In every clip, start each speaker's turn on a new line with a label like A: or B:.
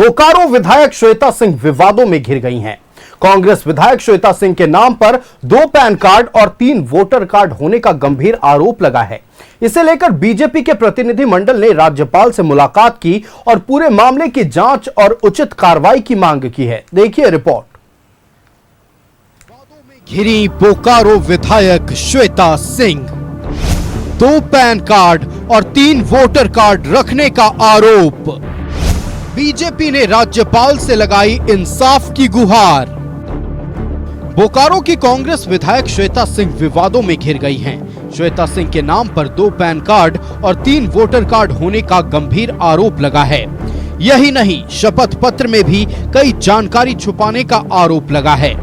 A: बोकारो विधायक श्वेता सिंह विवादों में घिर गई हैं। कांग्रेस विधायक श्वेता सिंह के नाम पर 2 पैन कार्ड और 3 वोटर कार्ड होने का गंभीर आरोप लगा है। इसे लेकर बीजेपी के प्रतिनिधि मंडल ने राज्यपाल से मुलाकात की और पूरे मामले की जांच और उचित कार्रवाई की मांग की है। देखिए रिपोर्ट।
B: घिरी बोकारो विधायक श्वेता सिंह, 2 पैन कार्ड और 3 वोटर कार्ड रखने का आरोप। बीजेपी ने राज्यपाल से लगाई इंसाफ की गुहार। बोकारो की कांग्रेस विधायक श्वेता सिंह विवादों में घिर गई हैं। श्वेता सिंह के नाम पर 2 पैन कार्ड और 3 वोटर कार्ड होने का गंभीर आरोप लगा है। यही नहीं, शपथ पत्र में भी कई जानकारी छुपाने का आरोप लगा है।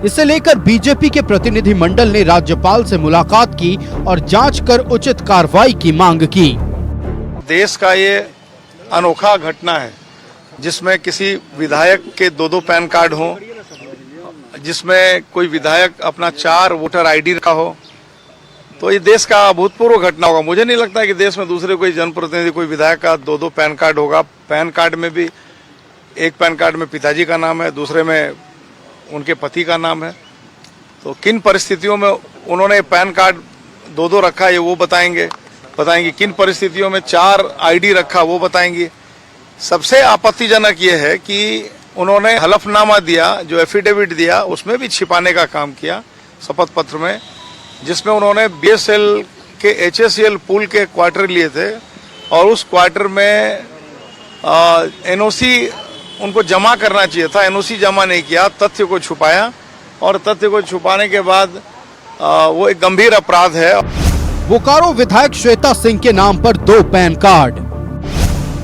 B: इसे लेकर बीजेपी के प्रतिनिधि मंडल ने राज्यपाल से मुलाकात की और जांच कर उचित कार्रवाई की मांग की।
C: देश का ये अनोखा घटना है जिसमें किसी विधायक के 2 पैन कार्ड हों, जिसमें कोई विधायक अपना 4 वोटर आईडी रखा हो, तो ये देश का अभूतपूर्व घटना होगा। मुझे नहीं लगता कि देश में दूसरे कोई जनप्रतिनिधि, कोई विधायक का 2 पैन कार्ड होगा। पैन कार्ड में भी एक पैन कार्ड में पिताजी का नाम है, दूसरे में उनके पति का नाम है। तो किन परिस्थितियों में उन्होंने पैन कार्ड 2 रखा है वो बताएंगे। किन परिस्थितियों में 4 आईडी रखा वो बताएंगे। सबसे आपत्तिजनक ये है कि उन्होंने हलफनामा दिया, जो एफिडेविट दिया, उसमें भी छिपाने का काम किया शपथ पत्र में, जिसमें उन्होंने बीएसएल के एचएसएल पुल के क्वार्टर लिए थे और उस क्वार्टर में एनओसी उनको जमा करना चाहिए था, एनओसी जमा नहीं किया, तथ्य को छुपाया और तथ्य को छुपाने के बाद वो एक गंभीर अपराध है।
B: बोकारो विधायक श्वेता सिंह के नाम पर 2 पैन कार्ड,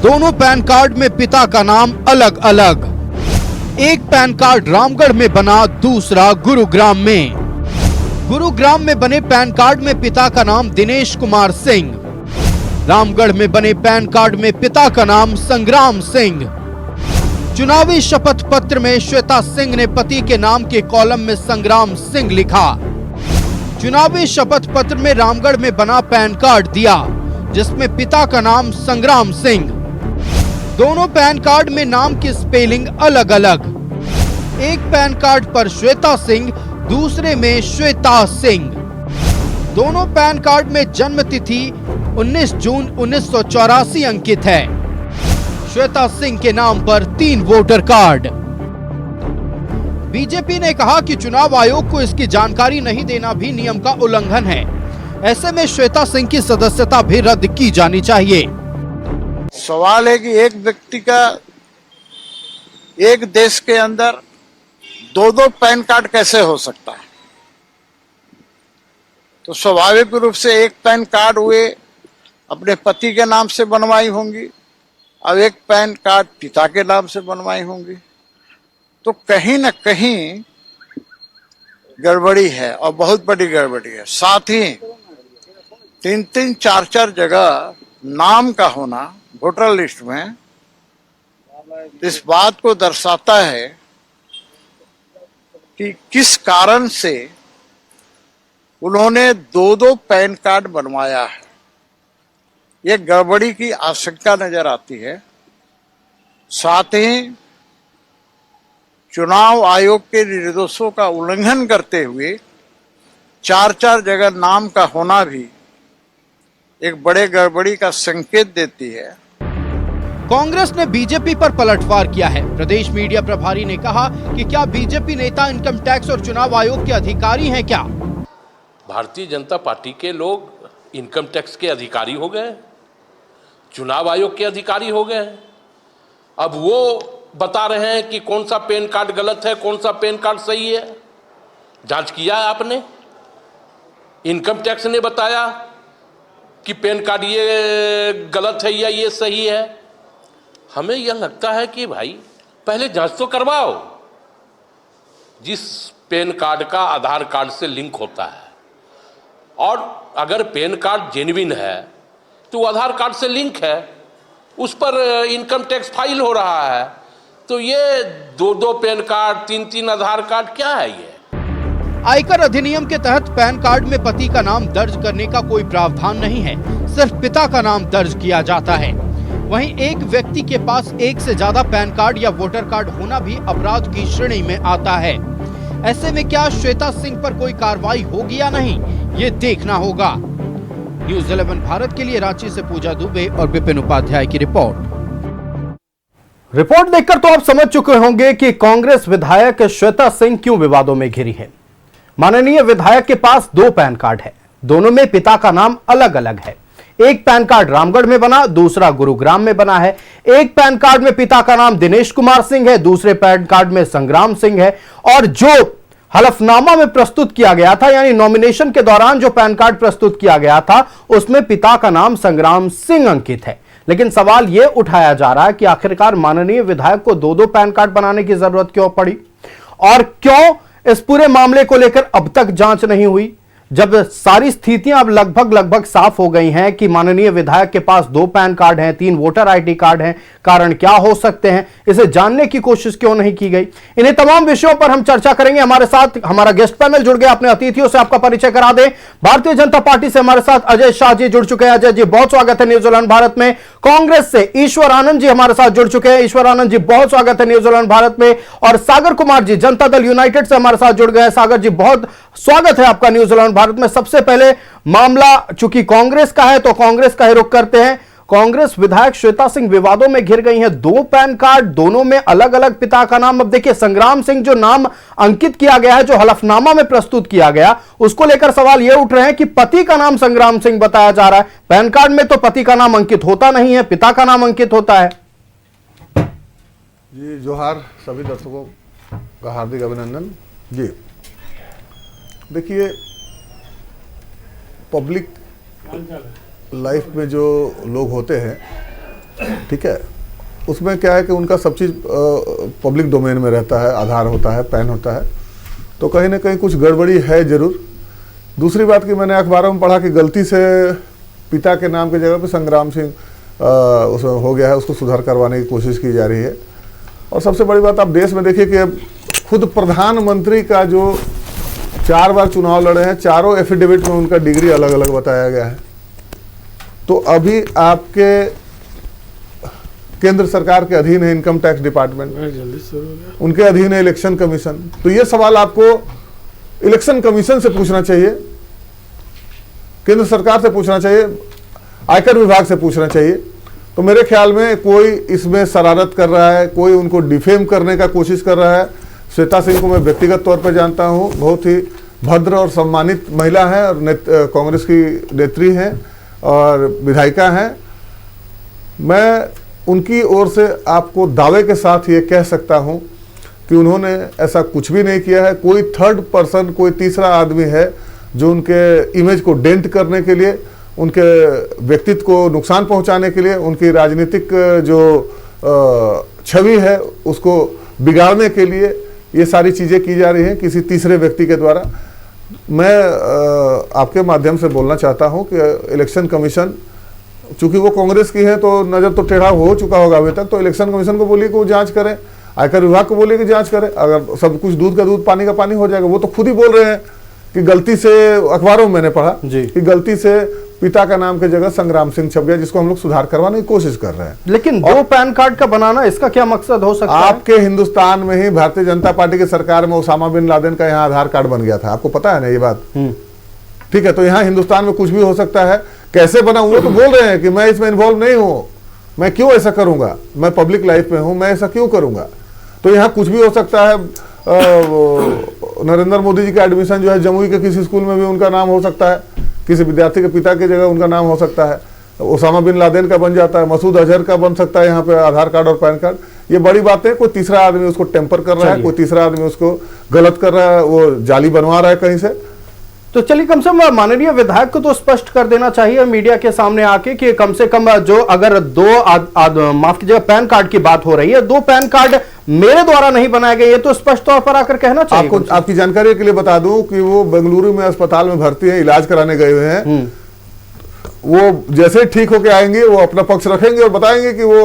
B: दोनों पैन कार्ड में पिता का नाम अलग अलग। एक पैन कार्ड रामगढ़ में बना, दूसरा गुरुग्राम में। गुरुग्राम में बने पैन कार्ड में पिता का नाम दिनेश कुमार सिंह, रामगढ़ में बने पैन कार्ड में पिता का नाम संग्राम सिंह। चुनावी शपथ पत्र में श्वेता सिंह ने पति के नाम के कॉलम में संग्राम सिंह लिखा। चुनावी शपथ पत्र में रामगढ़ में बना पैन कार्ड दिया जिसमें पिता का नाम संग्राम सिंह। दोनों पैन कार्ड में नाम की स्पेलिंग अलग अलग। एक पैन कार्ड पर श्वेता सिंह, दूसरे में श्वेता सिंह। दोनों पैन कार्ड में जन्म तिथि 19 जून 1984 अंकित है। श्वेता सिंह के नाम पर 3 वोटर कार्ड। बीजेपी ने कहा कि चुनाव आयोग को इसकी जानकारी नहीं देना भी नियम का उल्लंघन है। ऐसे में श्वेता सिंह की सदस्यता भी रद्द की जानी चाहिए।
D: सवाल है कि एक व्यक्ति का एक देश के अंदर 2 पैन कार्ड कैसे हो सकता है। तो स्वाभाविक रूप से एक पैन कार्ड हुए अपने पति के नाम से बनवाई होंगी, अब एक पैन कार्ड पिता के नाम से बनवाई होंगी। तो कहीं न कहीं गड़बड़ी है और बहुत बड़ी गड़बड़ी है। साथ ही 3-3, 4-4 जगह नाम का होना वोटर लिस्ट में इस बात को दर्शाता है कि किस कारण से उन्होंने 2 पैन कार्ड बनवाया है। ये गड़बड़ी की आशंका नजर आती है। साथ ही चुनाव आयोग के निर्देशों का उल्लंघन करते हुए 4-4 जगह नाम का होना भी एक बड़े गड़बड़ी का संकेत देती है।
B: कांग्रेस ने बीजेपी पर पलटवार किया है। प्रदेश मीडिया प्रभारी ने कहा कि क्या बीजेपी नेता इनकम टैक्स और चुनाव आयोग के अधिकारी हैं क्या?
E: भारतीय जनता पार्टी के लोग इनकम टैक्स के अधिकारी हो गए, चुनाव आयोग के अधिकारी हो गए। अब वो बता रहे हैं कि कौन सा पैन कार्ड गलत है, कौन सा पैन कार्ड सही है। जांच किया है आपने? इनकम टैक्स ने बताया कि पैन कार्ड ये गलत है या ये सही है। हमें यह लगता है कि भाई पहले जांच तो करवाओ। जिस पैन कार्ड का आधार कार्ड से लिंक होता है और अगर पैन कार्ड जेन्युइन है तो आधार कार्ड से लिंक है, उस पर इनकम टैक्स फाइल हो रहा है। तो ये 2 पैन कार्ड, 3 आधार कार्ड क्या है ये?
B: आयकर अधिनियम के तहत पैन कार्ड में पति का नाम दर्ज करने का कोई प्रावधान नहीं है, सिर्फ पिता का नाम दर्ज किया जाता है। वहीं एक व्यक्ति के पास एक से ज्यादा पैन कार्ड या वोटर कार्ड होना भी अपराध की श्रेणी में आता है। ऐसे में क्या श्वेता सिंह पर कोई कार्रवाई होगी या नहीं, ये देखना होगा। न्यूज़ 11 भारत के लिए रांची से पूजा दुबे और विपिन उपाध्याय की रिपोर्ट।
A: रिपोर्ट देखकर तो आप समझ चुके होंगे कि कांग्रेस विधायक श्वेता सिंह क्यों विवादों में घिरी है। माननीय विधायक के पास 2 पैन कार्ड है, दोनों में पिता का नाम अलग अलग है। एक पैन कार्ड रामगढ़ में बना, दूसरा गुरुग्राम में बना है। एक पैन कार्ड में पिता का नाम दिनेश कुमार सिंह है, दूसरे पैन कार्ड में संग्राम सिंह है। और जो हलफनामा में प्रस्तुत किया गया था, यानी नॉमिनेशन के दौरान जो पैन कार्ड प्रस्तुत किया गया था, उसमें पिता का नाम संग्राम सिंह अंकित है। लेकिन सवाल यह उठाया जा रहा है कि आखिरकार माननीय विधायक को 2-2 पैन कार्ड बनाने की जरूरत क्यों पड़ी, और क्यों इस पूरे मामले को लेकर अब तक जांच नहीं हुई, जब सारी स्थितियां अब लगभग साफ हो गई हैं कि माननीय विधायक के पास 2 पैन कार्ड हैं, 3 वोटर आईडी कार्ड हैं। कारण क्या हो सकते हैं, इसे जानने की कोशिश क्यों नहीं की गई। इन्हीं तमाम विषयों पर हम चर्चा करेंगे। हमारे साथ हमारा गेस्ट पैनल जुड़ गया। अपने अतिथियों से आपका परिचय करा दें। भारतीय जनता पार्टी से हमारे साथ अजय शाह जी जुड़ चुके हैं। अजय जी, बहुत स्वागत है न्यूज़ 11 भारत में। कांग्रेस से ईश्वर आनंद जी हमारे साथ जुड़ चुके हैं। ईश्वर आनंद जी, बहुत स्वागत है न्यूज़ 11 भारत में। और सागर कुमार जी जनता दल यूनाइटेड से हमारे साथ जुड़ गए। सागर जी, बहुत स्वागत है आपका न्यूज़ 11 भारत में। सबसे पहले मामला चूंकि कांग्रेस का है तो कांग्रेस का ही रुख करते हैं। कांग्रेस विधायक श्वेता सिंह विवादों में घिर गई हैं। 2 पैन कार्ड, दोनों में अलग अलग पिता का नाम। अब देखिए, संग्राम सिंह जो नाम अंकित किया गया है, जो हलफनामा में प्रस्तुत किया गया, उसको लेकर सवाल यह उठ रहे हैं कि पति का नाम संग्राम सिंह बताया जा रहा है। पैन कार्ड में तो पति का नाम अंकित होता नहीं है, पिता का नाम अंकित होता है।
F: जी जोहार, सभी दर्शकों का हार्दिक अभिनंदन। जी देखिए, पब्लिक लाइफ में जो लोग होते हैं, ठीक है, उसमें क्या है कि उनका सब चीज़ पब्लिक डोमेन में रहता है। आधार होता है, पैन होता है, तो कहीं ना कहीं कुछ गड़बड़ी है ज़रूर। दूसरी बात कि मैंने अखबारों में पढ़ा कि गलती से पिता के नाम की जगह पे संग्राम सिंह उसमें हो गया है, उसको सुधार करवाने की कोशिश की जा रही है। और सबसे बड़ी बात, आप देश में देखिए कि अब खुद प्रधानमंत्री का जो 4 बार चुनाव लड़े हैं, चारों एफिडेविट में उनका डिग्री अलग अलग बताया गया है। तो अभी आपके केंद्र सरकार के अधीन है इनकम टैक्स डिपार्टमेंट, उनके अधीन है इलेक्शन कमीशन। तो ये सवाल आपको इलेक्शन कमीशन से पूछना चाहिए, केंद्र सरकार से पूछना चाहिए, आयकर विभाग से पूछना चाहिए। तो मेरे ख्याल में कोई इसमें शरारत कर रहा है, कोई उनको डिफेम करने का कोशिश कर रहा है। श्वेता सिंह को मैं व्यक्तिगत तौर पर जानता हूँ, बहुत ही भद्र और सम्मानित महिला है और कांग्रेस की नेत्री हैं और विधायिका हैं। मैं उनकी ओर से आपको दावे के साथ ये कह सकता हूँ कि उन्होंने ऐसा कुछ भी नहीं किया है। कोई थर्ड पर्सन, कोई तीसरा आदमी है जो उनके इमेज को डेंट करने के लिए, उनके व्यक्तित्व को नुकसान पहुँचाने के लिए, उनकी राजनीतिक जो छवि है उसको बिगाड़ने के लिए ये सारी चीज़ें की जा रही हैं किसी तीसरे व्यक्ति के द्वारा। मैं आपके माध्यम से बोलना चाहता हूं कि इलेक्शन कमीशन, चूंकि वो कांग्रेस की है तो नज़र तो टेढ़ा हो चुका होगा अभी तक, तो इलेक्शन कमीशन को बोलिए कि वो जांच करें, आयकर विभाग को बोलिए कि जांच करें। अगर सब कुछ दूध का दूध पानी का पानी हो जाएगा। वो तो खुद ही बोल रहे हैं कि गलती से, अखबारों में मैंने पढ़ा कि गलती से पिता का नाम की जगह संग्राम सिंह छप गया, जिसको हम लोग सुधार करवाने की कोशिश कर रहे हैं।
A: लेकिन 2 पैन कार्ड का बनाना, इसका क्या मकसद हो सकता है?
F: आपके हिंदुस्तान में ही भारतीय जनता पार्टी की सरकार में उसामा बिन लादेन का यहाँ आधार कार्ड बन गया था, आपको पता है ना ये बात? ठीक है, तो यहाँ हिंदुस्तान में कुछ भी हो सकता है। कैसे बना, वो तो बोल रहे हैं कि मैं इसमें इन्वॉल्व नहीं हूँ, मैं क्यों ऐसा करूंगा, मैं पब्लिक लाइफ में हूँ, मैं ऐसा क्यों करूंगा। तो यहाँ कुछ भी हो सकता है। नरेंद्र मोदी जी का एडमिशन जो है जमुई के किसी स्कूल में भी उनका नाम हो सकता है, किसी विद्यार्थी के पिता की जगह उनका नाम हो सकता है। उसामा बिन लादेन का बन जाता है, मसूद अजहर का बन सकता है यहाँ पे आधार कार्ड और पैन कार्ड। ये बड़ी बात है। कोई तीसरा आदमी उसको टेम्पर कर रहा है, कोई तीसरा आदमी उसको गलत कर रहा है, वो जाली बनवा रहा है कहीं से।
A: तो चलिए, कम से कम माननीय विधायक को तो स्पष्ट कर देना चाहिए मीडिया के सामने आके कि कम से कम जो अगर 2 माफ कीजिएगा पैन कार्ड की बात हो रही है, 2 पैन कार्ड मेरे द्वारा नहीं बनाए गए, ये तो स्पष्ट तौर पर आकर कहना चाहिए।
F: आपको आपकी जानकारी के लिए बता दूं कि वो बेंगलुरु में अस्पताल में भर्ती है, इलाज कराने गए हुए हैं। वो जैसे ठीक होके आएंगे वो अपना पक्ष रखेंगे और बताएंगे कि वो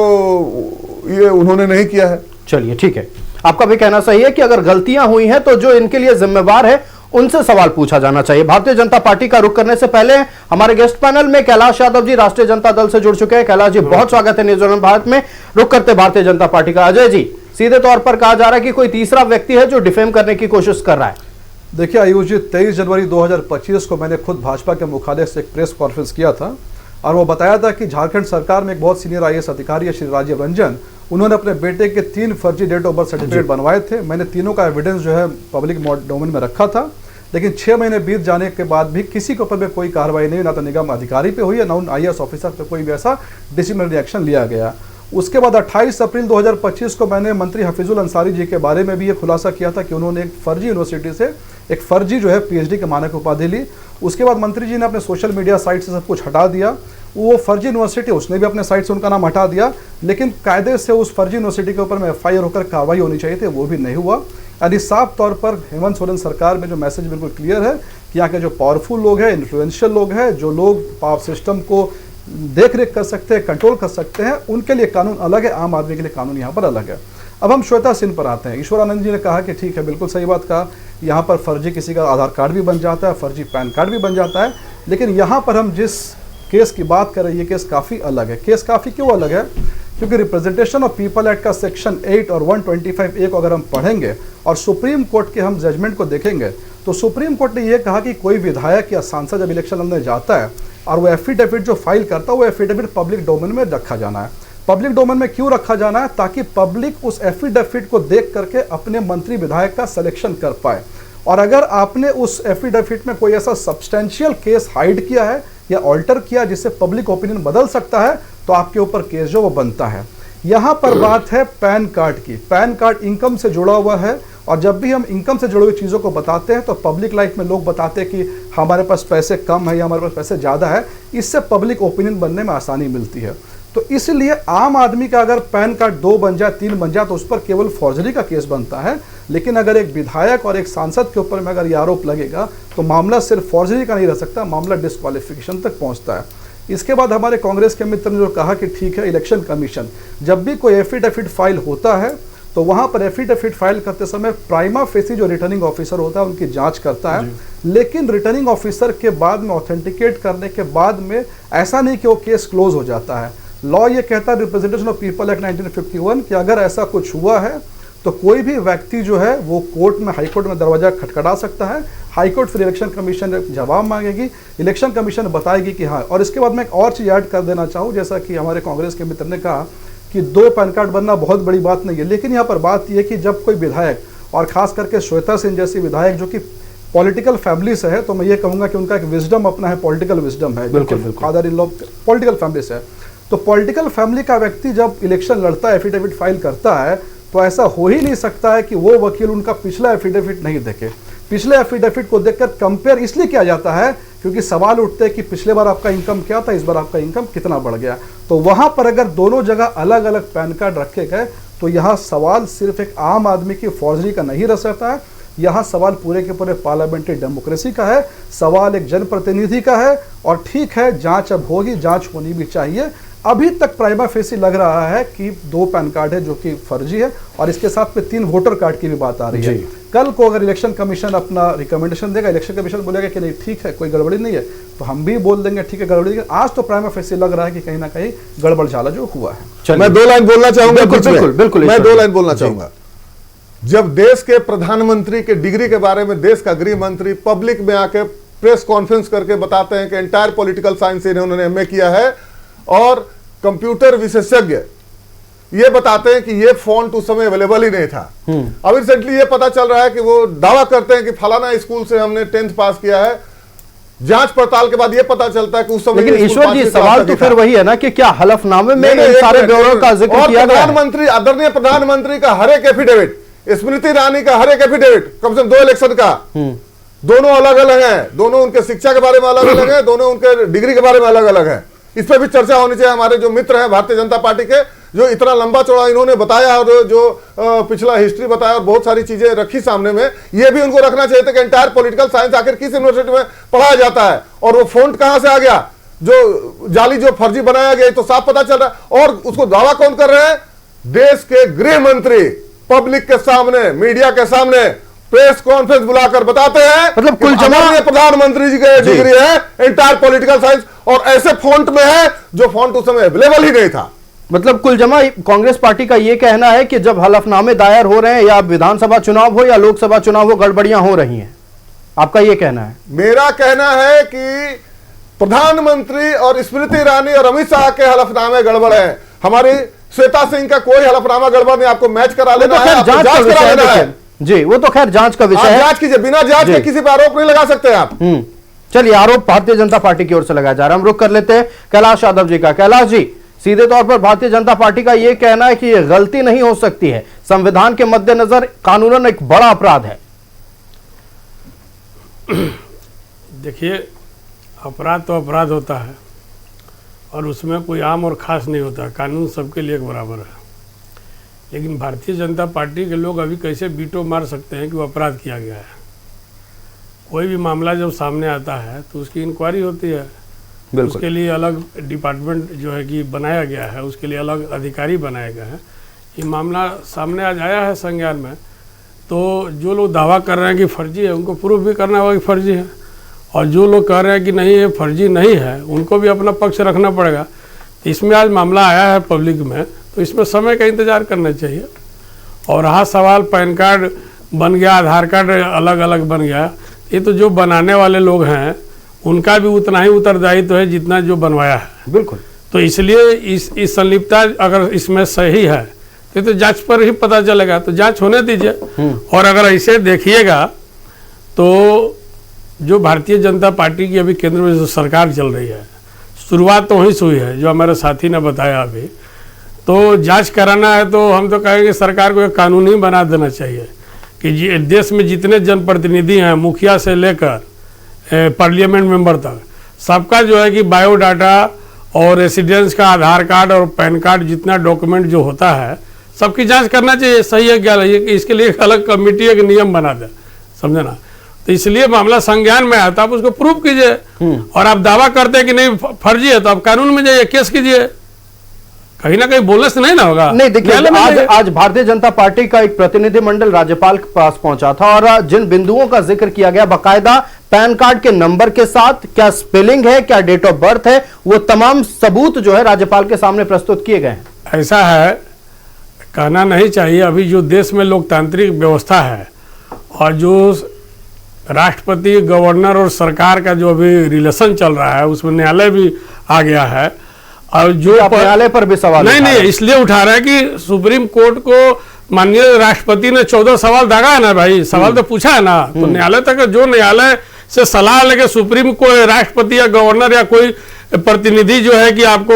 F: ये उन्होंने नहीं किया है।
A: चलिए ठीक है, आपका भी कहना सही है कि अगर गलतियां हुई हैं तो जो इनके लिए जिम्मेवार है उनसे सवाल पूछा जाना चाहिए। भारतीय जनता पार्टी का रुख करने से पहले हमारे गेस्ट पैनल में कैलाश यादव जी राष्ट्रीय जनता दल से जुड़ चुके हैं। कैलाश जी, बहुत स्वागत है न्यूज़ 11 भारत में। रुख करते भारतीय जनता पार्टी का अजय जी, सीधे तौर पर कहा जा रहा है कि कोई तीसरा व्यक्ति है जो डिफेम करने की कोशिश कर रहा है।
G: देखिए आयुष जी, 23 जनवरी 2025 को मैंने खुद भाजपा के मुख्यालय से एक प्रेस कॉन्फ्रेंस किया था और वो बताया था कि झारखंड सरकार में एक बहुत सीनियर IAS अधिकारी है श्री राजीव रंजन, उन्होंने अपने बेटे के 3 फर्जी डेट ऑफ बर्थ सर्टिफिकेट बनवाए थे। मैंने तीनों का एविडेंस जो है पब्लिक डोमेन में रखा था, लेकिन 6 महीने बीत जाने के बाद भी किसी के ऊपर में कोई कार्रवाई नहीं, ना तो निगम अधिकारी पे हुई है, ना उन IAS ऑफिसर पे कोई भी ऐसा डिसिप्लिनरी एक्शन लिया गया। उसके बाद 28 अप्रैल 2025 को मैंने मंत्री हफीजुल अंसारी जी के बारे में भी ये खुलासा किया था कि उन्होंने एक फर्जी यूनिवर्सिटी से एक फर्जी जो है PhD के मानक उपाधि ली। उसके बाद मंत्री जी ने अपने सोशल मीडिया साइट से सब कुछ हटा दिया। वो फर्जी यूनिवर्सिटी उसने भी अपने साइट से उनका नाम हटा दिया, लेकिन कायदे से उस फर्जी यूनिवर्सिटी के ऊपर में FIR होकर कार्रवाई होनी चाहिए थी, वो भी नहीं हुआ। यानी साफ तौर पर हेमंत सोरेन सरकार में जो मैसेज बिल्कुल क्लियर है कि यहाँ के जो पावरफुल लोग हैं, इन्फ्लुएंशियल लोग हैं, जो लोग पावर सिस्टम को देख रेख कर सकते हैं, कंट्रोल कर सकते हैं, उनके लिए कानून अलग है, आम आदमी के लिए कानून यहाँ पर अलग है। अब हम श्वेता सिंह पर आते हैं। ईश्वरानंद जी ने कहा कि ठीक है, बिल्कुल सही बात कहा, यहाँ पर फर्जी किसी का आधार कार्ड भी बन जाता है, फर्जी पैन कार्ड भी बन जाता है, लेकिन यहाँ पर हम जिस केस की बात कर रहे हैं ये केस काफ़ी अलग है। केस काफ़ी क्यों अलग है? क्योंकि रिप्रेजेंटेशन ऑफ पीपल एक्ट का सेक्शन 8 और 125A को अगर हम पढ़ेंगे और सुप्रीम कोर्ट के हम जजमेंट को देखेंगे तो सुप्रीम कोर्ट ने यह कहा कि कोई विधायक या सांसद जब इलेक्शन लड़ने जाता है और वो एफिडेविट जो फाइल करता है वो एफिडेविट पब्लिक डोमेन में रखा जाना है। पब्लिक डोमेन में क्यों रखा जाना है? ताकि पब्लिक उस एफिडेविट को देख करके अपने मंत्री विधायक का सिलेक्शन कर पाए। और अगर आपने उस एफिडेविट में कोई ऐसा सब्सटेंशियल केस हाइड किया है या ऑल्टर किया जिससे पब्लिक ओपिनियन बदल सकता है तो आपके ऊपर केस जो वो बनता है। यहाँ पर बात है पैन कार्ड की। पैन कार्ड इनकम से जुड़ा हुआ है और जब भी हम इनकम से जुड़ी हुई चीज़ों को बताते हैं तो पब्लिक लाइफ में लोग बताते हैं कि हमारे पास पैसे कम है या हमारे पास पैसे ज़्यादा है, इससे पब्लिक ओपिनियन बनने में आसानी मिलती है। तो इसलिए आम आदमी का अगर पैन कार्ड 2 बन जाए, 3 बन जाए तो उस पर केवल फॉर्जरी का केस बनता है, लेकिन अगर एक विधायक और एक सांसद के ऊपर में अगर ये आरोप लगेगा तो मामला सिर्फ फॉर्जरी का नहीं रह सकता, मामला डिस्क्वालिफिकेशन तक पहुंचता है। इसके बाद हमारे कांग्रेस के मित्र ने जो कहा कि ठीक है, इलेक्शन कमीशन जब भी कोई एफिडेविट फाइल होता है तो वहां पर एफिडेविट फाइल करते समय प्राइमा फेसी जो रिटर्निंग ऑफिसर होता है उनकी जांच करता है, लेकिन रिटर्निंग ऑफिसर के बाद में ऑथेंटिकेट करने के बाद में ऐसा नहीं कि वो केस क्लोज हो जाता है। लॉ ये कहता है रिप्रेजेंटेशन ऑफ पीपल एक्ट 1951 कि अगर ऐसा कुछ हुआ है तो कोई भी व्यक्ति जो है वो कोर्ट में, हाई कोर्ट में दरवाजा खटखटा सकता है। हाई कोर्ट फिर इलेक्शन कमीशन जवाब मांगेगी, इलेक्शन कमीशन बताएगी कि हाँ। और इसके बाद मैं एक और चीज़ ऐड कर देना चाहूँ, जैसा कि हमारे कांग्रेस के मित्र ने कहा कि 2 पैन कार्ड बनना बहुत बड़ी बात नहीं है, लेकिन यहाँ पर बात यह कि जब कोई विधायक और खास करके श्वेता सिंह जैसी विधायक जो कि पॉलिटिकल फैमिली से है, तो मैं ये कहूँगा कि उनका एक विजडम अपना है, पॉलिटिकल विजडम है, बिल्कुल father in law political family से है। तो पॉलिटिकल फैमिली का व्यक्ति जब इलेक्शन लड़ता है, एफिडेविट फाइल करता है, तो ऐसा हो ही नहीं सकता है कि वो वकील उनका पिछला एफिडेविट नहीं देखे। पिछले एफिडेविट को देखकर कंपेयर इसलिए किया जाता है क्योंकि सवाल उठते हैं कि पिछले बार आपका इनकम क्या था, इस बार आपका इनकम कितना बढ़ गया। तो वहां पर अगर दोनों जगह अलग अलग पैन कार्ड रखे गए तो यहाँ सवाल सिर्फ एक आम आदमी की फौजरी का नहीं रह सकता है, यहाँ सवाल पूरे के पूरे पार्लियामेंट्री डेमोक्रेसी का है, सवाल एक जनप्रतिनिधि का है। और ठीक है, जांच अब होगी, जांच होनी भी चाहिए। अभी तक प्राइमा फेसी लग रहा है कि 2 पैन कार्ड है जो कि फर्जी है और इसके साथ में 3 वोटर कार्ड की भी बात आ रही है। कल को अगर इलेक्शन कमीशन अपना रिकमेंडेशन देगा, इलेक्शन कमीशन बोलेगा कि नहीं ठीक है, कोई गड़बड़ी नहीं है, तो हम भी बोल देंगे ठीक है गड़बड़ी नहीं है। आज तो प्राइमा फेसी लग रहा है कि कहीं ना कहीं गड़बड़ झाला जो हुआ है।
F: मैं 2 लाइन बोलना चाहूंगा।
A: बिल्कुल,
F: मैं 2 लाइन बोलना चाहूंगा। जब देश के प्रधानमंत्री के डिग्री के बारे में देश का गृह मंत्री पब्लिक में आके प्रेस कॉन्फ्रेंस करके बताते हैं कि एंटायर पॉलिटिकल साइंस से उन्होंने MA किया है और कंप्यूटर विशेषज्ञ, ये बताते हैं कि ये फॉन्ट उस समय अवेलेबल ही नहीं था। अब रिसेंटली ये पता चल रहा है कि वो दावा करते हैं कि फलाना स्कूल से हमने 10th पास किया है। जांच पड़ताल के बाद ये पता चलता है कि उस समय,
A: लेकिन ईश्वर जी सवाल तो फिर वही है ना कि क्या हलफनामे में इन सारे ब्यौरों का जिक्र किया गया?
F: प्रधानमंत्री, आदरणीय प्रधानमंत्री का हर एक एफिडेविट, स्मृति ईरानी का हर एक एफिडेविट, कम से कम 2 इलेक्शन का, दोनों अलग अलग हैं, दोनों उनके शिक्षा के बारे में अलग अलग है, दोनों उनके डिग्री के बारे में अलग अलग है। इस पर भी चर्चा होनी चाहिए। हमारे जो मित्र हैं भारतीय जनता पार्टी के, जो इतना लंबा चौड़ा इन्होंने बताया और जो पिछला हिस्ट्री बताया और बहुत सारी चीजें रखी सामने में, ये भी उनको रखना चाहिए था कि एंटायर पॉलिटिकल साइंस आखिर किस यूनिवर्सिटी में पढ़ाया जाता है और वो फॉन्ट कहां से आ गया, जो जाली जो फर्जी बनाया गया, तो साफ पता चल रहा है। और उसको दावा कौन कर रहे हैं? देश के गृह मंत्री पब्लिक के सामने, मीडिया के सामने प्रेस कॉन्फ्रेंस बुलाकर बताते हैं
A: मतलब कुल
F: कि
A: जमा-
F: हमारे प्रधानमंत्री जी के डिग्री है इंटायर पॉलिटिकल साइंस, और ऐसे फॉन्ट में है जो फॉन्ट उस समय अवेलेबल ही नहीं था।
A: मतलब कुल जमा कांग्रेस पार्टी का यह कहना है कि जब हलफनामे दायर हो रहे हैं, या विधानसभा चुनाव हो या लोकसभा चुनाव हो, गड़बड़ियां हो रही हैं। आपका यह कहना है?
F: मेरा कहना है कि प्रधानमंत्री और स्मृति ईरानी और अमित शाह के हलफनामे गड़बड़ है। हमारी श्वेता सिंह का कोई हलफनामा गड़बड़ नहीं, आपको मैच करा
A: वो तो
F: लेना है,
A: खैर
F: आपको
A: जांच का
F: जांच करा
A: विषय
F: लेना है।
A: है जी, वो तो खैर जांच का
F: आप
A: विषय है।
F: जांच कीजिए, बिना जांच
A: जी।
F: के किसी पर आरोप नहीं लगा सकते आप।
A: चलिए, आरोप भारतीय जनता पार्टी की ओर से लगाया जा रहा है। हम रुक कर लेते हैं कैलाश यादव जी का। कैलाश जी, सीधे तौर पर भारतीय जनता पार्टी का यह कहना है कि यह गलती नहीं हो सकती है, संविधान के मद्देनजर कानूनन एक बड़ा अपराध है।
H: देखिए, अपराध तो अपराध होता है और उसमें कोई आम और खास नहीं होता, कानून सबके लिए एक बराबर है। लेकिन भारतीय जनता पार्टी के लोग अभी कैसे वीटो मार सकते हैं कि वो अपराध किया गया है? कोई भी मामला जब सामने आता है तो उसकी इंक्वायरी होती है, उसके लिए अलग डिपार्टमेंट जो है कि बनाया गया है, उसके लिए अलग अधिकारी बनाए गए हैं। ये मामला सामने आज आया है संज्ञान में, तो जो लोग दावा कर रहे हैं कि फर्जी है, उनको प्रूफ भी करना होगा कि फर्जी है, और जो लोग कह रहे हैं कि नहीं ये फर्जी नहीं है, उनको भी अपना पक्ष रखना पड़ेगा। इसमें आज मामला आया है पब्लिक में, तो इसमें समय का इंतजार करना चाहिए। और रहा सवाल पैन कार्ड बन गया, आधार कार्ड अलग अलग बन गया, ये तो जो बनाने वाले लोग हैं उनका भी उतना ही उत्तरदायित्व है जितना जो बनवाया है।
A: बिल्कुल।
H: तो इसलिए इस संलिप्तता अगर इसमें सही है तो जांच पर ही पता चलेगा, तो जांच होने दीजिए। और अगर ऐसे देखिएगा तो जो भारतीय जनता पार्टी की अभी केंद्र में जो सरकार चल रही है, शुरुआत तो वहीं से हुई है, जो हमारे साथी ने बताया अभी। तो जांच कराना है तो हम तो कहेंगे सरकार को एक कानून ही बना देना चाहिए कि देश में जितने जनप्रतिनिधि हैं, मुखिया से लेकर पार्लियामेंट मेंबर तक, सबका जो है कि बायोडाटा और रेसिडेंस का आधार कार्ड और पैन कार्ड जितना डॉक्यूमेंट जो होता है सबकी जांच करना चाहिए। सही है क्या है कि इसके लिए एक अलग कमेटी, एक नियम बना दे, समझे ना। तो इसलिए मामला संज्ञान में आता, आप उसको प्रूव कीजिए। और आप दावा करते हैं कि नहीं फर्जी है, तो आप कानून में जाइए, केस कीजिए। कहीं ना कहीं बोलने से नहीं ना होगा।
A: नहीं, देखिए, आज भारतीय जनता पार्टी का एक प्रतिनिधिमंडल राज्यपाल के पास पहुंचा था, और जिन बिंदुओं का जिक्र किया गया बाकायदा पैन कार्ड के नंबर के साथ, क्या स्पेलिंग है, क्या डेट ऑफ बर्थ है, वो तमाम सबूत जो है राज्यपाल के सामने प्रस्तुत किए गए हैं।
H: ऐसा है, कहना नहीं चाहिए। अभी जो देश में लोकतांत्रिक व्यवस्था है और जो राष्ट्रपति, गवर्नर और सरकार का जो अभी रिलेशन चल रहा है, उसमें न्यायालय भी आ गया है। और जो
A: न्यायालय पर भी सवाल
H: नहीं, इसलिए उठा रहा है कि सुप्रीम कोर्ट को माननीय राष्ट्रपति ने 14 सवाल दागा है ना भाई, सवाल तो पूछा है ना। तो न्यायालय तक, जो न्यायालय से सलाह लेके सुप्रीम कोर्ट, राष्ट्रपति या गवर्नर या कोई प्रतिनिधि जो है कि आपको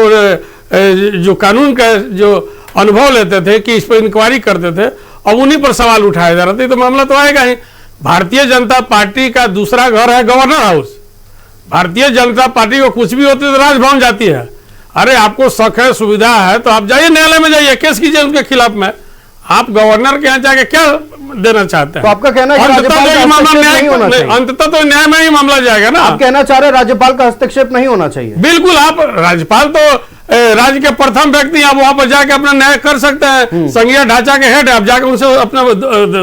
H: जो कानून का जो अनुभव लेते थे कि इस पर इंक्वायरी करते थे, अब उन्हीं पर सवाल उठाया जा रहा था, तो मामला तो आएगा ही। भारतीय जनता पार्टी का दूसरा घर है governor house. Bharatiya Janata party को कुछ भी होती है तो राजभवन जाती है। अरे आपको शक है, सुविधा है, तो आप जाइए न्यायालय में, जाइए केस कीजिए उनके खिलाफ में। आप गवर्नर के यहाँ जाके क्या देना चाहते हैं?
A: तो आपका कहना है कि राज्यपाल का हस्तक्षेप नहीं होना चाहिए?
H: अंततः तो न्याय में ही मामला जाएगा ना।
A: आप कहना चाह रहे हैं राज्यपाल का हस्तक्षेप नहीं होना चाहिए?
H: बिल्कुल। आप राज्यपाल तो राज्य के प्रथम व्यक्ति, आप वहां पर जाके अपना न्याय कर सकते हैं। संघीय ढांचा के हेड, आप जाके उनसे अपना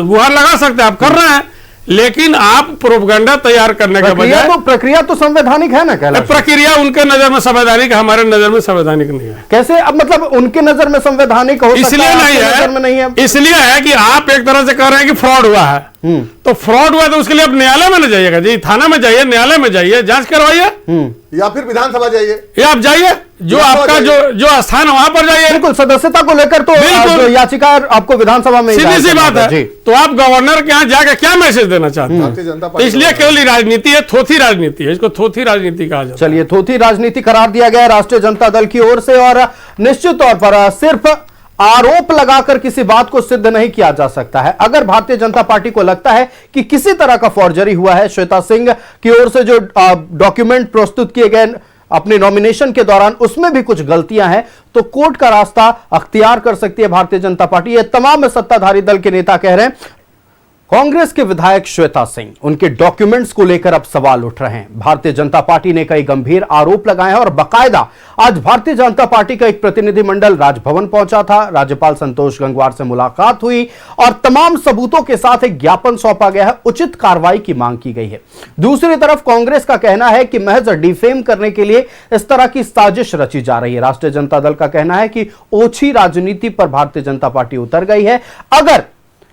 H: गुहार लगा सकते हैं, आप कर रहे हैं। लेकिन आप प्रोपगंडा तैयार करने के बजाय,
A: प्रक्रिया तो संवैधानिक है ना। कैलाश,
H: प्रक्रिया उनके नजर में संवैधानिक है, हमारे नजर में संवैधानिक नहीं है।
A: कैसे? अब मतलब उनके नजर में संवैधानिक हो सकता है,
H: इसलिए
A: नहीं है।
H: इसलिए है कि आप एक तरह से कह रहे हैं कि फ्रॉड हुआ है, तो फ्रॉड हुआ तो उसके लिए आप न्यायालय में न जाइएगा जी, थाना में जाइए, न्यायालय में जाइए, जांच करवाइए,
F: या फिर विधानसभा जाइए,
H: या आप जाइए, जो आपका जो स्थान है वहां पर जाइए।
A: बिल्कुल, सदस्यता को लेकर तो जो याचिका आपको विधानसभा में,
H: सीधी सी बात है। तो आप गवर्नर के यहाँ जाकर क्या मैसेज देना चाहते हैं? तो इसलिए केवल राजनीति है, थोथी राजनीति है, इसको थोथी राजनीति कहा जाता है।
A: चलिए, थोथी राजनीति करार दिया गया राष्ट्रीय जनता दल की ओर से, और निश्चित तौर पर सिर्फ आरोप लगाकर किसी बात को सिद्ध नहीं किया जा सकता है। अगर भारतीय जनता पार्टी को लगता है कि किसी तरह का फॉर्जरी हुआ है, श्वेता सिंह की ओर से जो डॉक्यूमेंट प्रस्तुत किए गए अपने नॉमिनेशन के दौरान, उसमें भी कुछ गलतियां हैं, तो कोर्ट का रास्ता अख्तियार कर सकती है भारतीय जनता पार्टी। ये तमाम सत्ताधारी दल के नेता कह रहे हैं। कांग्रेस के विधायक श्वेता सिंह, उनके डॉक्यूमेंट्स को लेकर अब सवाल उठ रहे हैं। भारतीय जनता पार्टी ने कई गंभीर आरोप लगाए हैं और बकायदा आज भारतीय जनता पार्टी का एक प्रतिनिधिमंडल राजभवन पहुंचा था। राज्यपाल संतोष गंगवार से मुलाकात हुई और तमाम सबूतों के साथ एक ज्ञापन सौंपा गया है। उचित कार्रवाई की मांग की गई है। दूसरी तरफ कांग्रेस का कहना है कि महज डिफेम करने के लिए इस तरह की साजिश रची जा रही है। राष्ट्रीय जनता दल का कहना है कि ओछी राजनीति पर भारतीय जनता पार्टी उतर गई है। अगर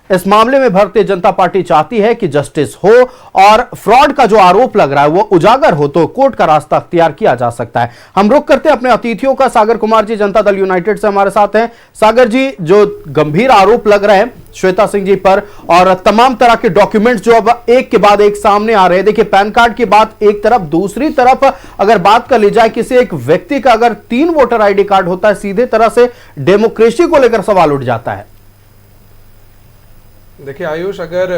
A: इस मामले में भारतीय जनता पार्टी चाहती है कि जस्टिस हो और फ्रॉड का जो आरोप लग रहा है वो उजागर हो तो कोर्ट का रास्ता अख्तियार किया जा सकता है। हम रुक करते हैं अपने अतिथियों का। सागर कुमार जी जनता दल यूनाइटेड से हमारे साथ हैं। सागर जी, जो गंभीर आरोप लग रहे हैं श्वेता सिंह जी पर और तमाम तरह के डॉक्यूमेंट्स जो अब एक के बाद एक सामने आ रहे हैं, देखिए पैन कार्ड की बात एक तरफ, दूसरी तरफ अगर बात कर ली जाए किसी एक व्यक्ति का अगर 3 वोटर आईडी कार्ड होता है, सीधे तरह से डेमोक्रेसी को लेकर सवाल उठ जाता है।
I: देखिए आयुष, अगर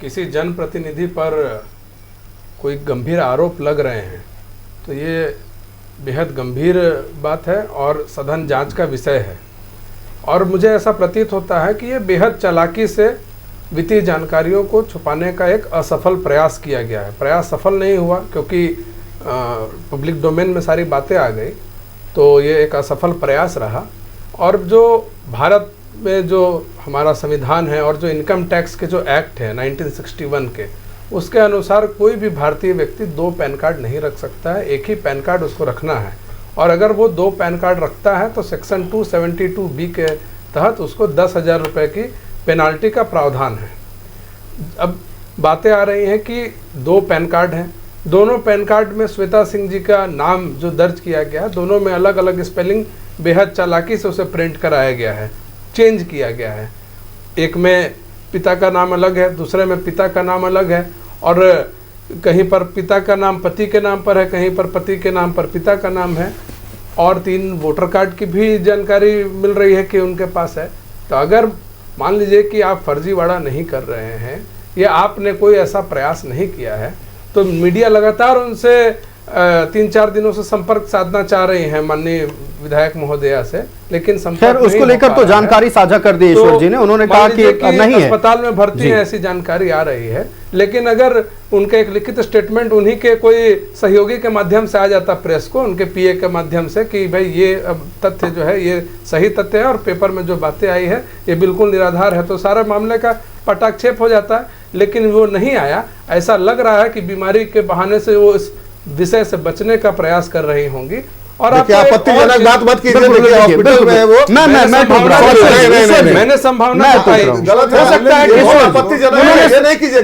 I: किसी जनप्रतिनिधि पर कोई गंभीर आरोप लग रहे हैं तो ये बेहद गंभीर बात है और सघन जांच का विषय है। और मुझे ऐसा प्रतीत होता है कि ये बेहद चालाकी से वित्तीय जानकारियों को छुपाने का एक असफल प्रयास किया गया है। प्रयास सफल नहीं हुआ क्योंकि पब्लिक डोमेन में सारी बातें आ गई, तो ये एक असफल प्रयास रहा। और जो भारत में जो हमारा संविधान है और जो इनकम टैक्स के जो एक्ट है 1961 के, उसके अनुसार कोई भी भारतीय व्यक्ति 2 पैन कार्ड नहीं रख सकता है, एक ही पैन कार्ड उसको रखना है। और अगर वो 2 पैन कार्ड रखता है तो सेक्शन 272B के तहत उसको 10,000 रुपये की पेनाल्टी का प्रावधान है। अब बातें आ रही हैं कि 2 पैन कार्ड हैं, दोनों पैन कार्ड में श्वेता सिंह जी का नाम जो दर्ज किया गया है, दोनों में अलग अलग स्पेलिंग बेहद चालाकी से उसे प्रिंट कराया गया है, चेंज किया गया है। एक में पिता का नाम अलग है, दूसरे में पिता का नाम अलग है, और कहीं पर पिता का नाम पति के नाम पर है, कहीं पर पति के नाम पर पिता का नाम है, और 3 वोटर कार्ड की भी जानकारी मिल रही है कि उनके पास है। तो अगर मान लीजिए कि आप फर्जीवाड़ा नहीं कर रहे हैं या आपने कोई ऐसा प्रयास नहीं किया है, तो मीडिया लगातार उनसे 3-4 दिनों से संपर्क साधना चाह रही है माननीय विधायक महोदया से, लेकिन संपर्क
A: उसको लेकर तो जानकारी साझा कर दी ईश्वर जी ने। उन्होंने कहा कि नहीं है,
I: अस्पताल में भर्ती है ऐसी जानकारी आ रही है, लेकिन अगर उनका एक लिखित स्टेटमेंट उन्हीं के कोई सहयोगी के माध्यम से आ जाता प्रेस को, उनके पीए के माध्यम से, कि भाई ये अब तथ्य जो है ये सही तथ्य है और पेपर में जो बातें आई है ये बिल्कुल निराधार है, तो सारा मामले का पटाक्षेप हो जाता है। लेकिन वो नहीं आया। ऐसा लग रहा है कि बीमारी के बहाने से वो इस विषय से बचने का प्रयास कर रही होंगी। और
F: आपत्तिजनक बात मत कीजिए, देखिए हॉस्पिटल में है वो।
I: मैंने संभावना
F: गलत हो सकता है, नहीं कीजिए।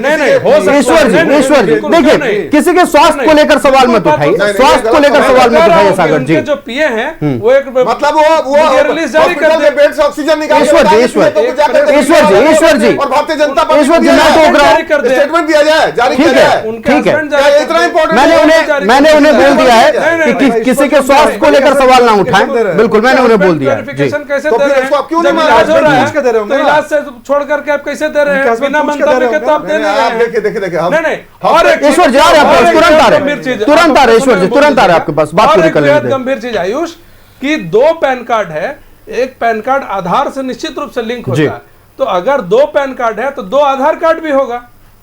A: ईश्वर जी देखिए, किसी के स्वास्थ्य को लेकर सवाल मत उठाइए, स्वास्थ्य को लेकर सवाल मत उठाइए सागर जी।
I: जो पिए हैं वो एक
F: मतलब वो
I: रिलीज जारी कर दे,
F: बेड से ऑक्सीजन निकाल,
A: ईश्वर जी
F: और भारतीय जनता पार्टी
A: ईश्वर जी मैं टोक रहा हूं,
F: स्टेटमेंट दिया जाए, जारी किया जाए।
A: ठीक है,
F: इतना इंपॉर्टेंट
A: मैंने उन्हें बोल दिया है कि किसी के स्वास्थ्य को लेकर सवाल ना उठाएं। बिल्कुल, मैंने उन्हें बोल दिया है।
I: वेरिफिकेशन कैसे
F: तो
I: दे रहे हैं?
F: इसको आप क्यों नहीं
I: इलाज हो रहा है
F: दे रहे
I: तो इलाज से छोड़ करके आप कैसे दे रहे हैं? बिना मंतव्य के तो आप दे नहीं रहे हैं।
F: देखिए
I: नहीं और
A: ईश्वर जी आ रहे हैं, तुरंत आ रहे ईश्वर जी, तुरंत आ रहे आपके पास, बात पूरी कर लेंगे।
I: गंभीर चीज आयुष कि 2 पैन कार्ड है, एक पैन कार्ड आधार से निश्चित रूप से लिंक होता है, तो अगर 2 पैन कार्ड है तो 2 आधार कार्ड भी होगा।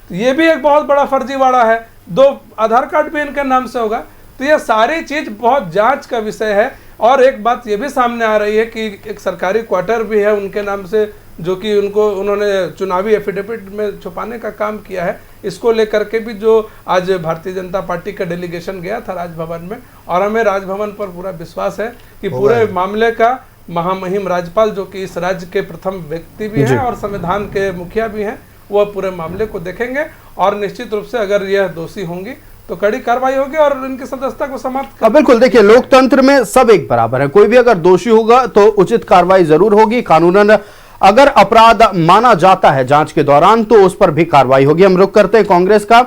I: ये भी एक बहुत बड़ा फर्जीवाड़ा है, 2 आधार कार्ड भी इनके नाम से होगा। तो ये सारी चीज बहुत जांच का विषय है। और एक बात ये भी सामने आ रही है कि एक सरकारी क्वार्टर भी है उनके नाम से, जो कि उन्होंने चुनावी एफिडेविट में छुपाने का काम किया है। इसको लेकर के भी जो आज भारतीय जनता पार्टी का डेलीगेशन गया था राजभवन में, और हमें राजभवन पर पूरा विश्वास है कि पूरे मामले का महामहिम राज्यपाल, जो कि इस राज्य के प्रथम व्यक्ति भी हैं और संविधान के मुखिया भी हैं, वह पूरे मामले को देखेंगे और निश्चित रूप से अगर यह दोषी होंगी तो कड़ी कार्रवाई होगी और इनकी सदस्यता को समाप्त कर।
A: बिल्कुल, देखिए लोकतंत्र में सब एक बराबर है, कोई भी अगर दोषी होगा तो उचित कार्रवाई जरूर होगी। कानूनन अगर अपराध माना जाता है जांच के दौरान तो उस पर भी कार्रवाई होगी। हम रुख करते हैं कांग्रेस का।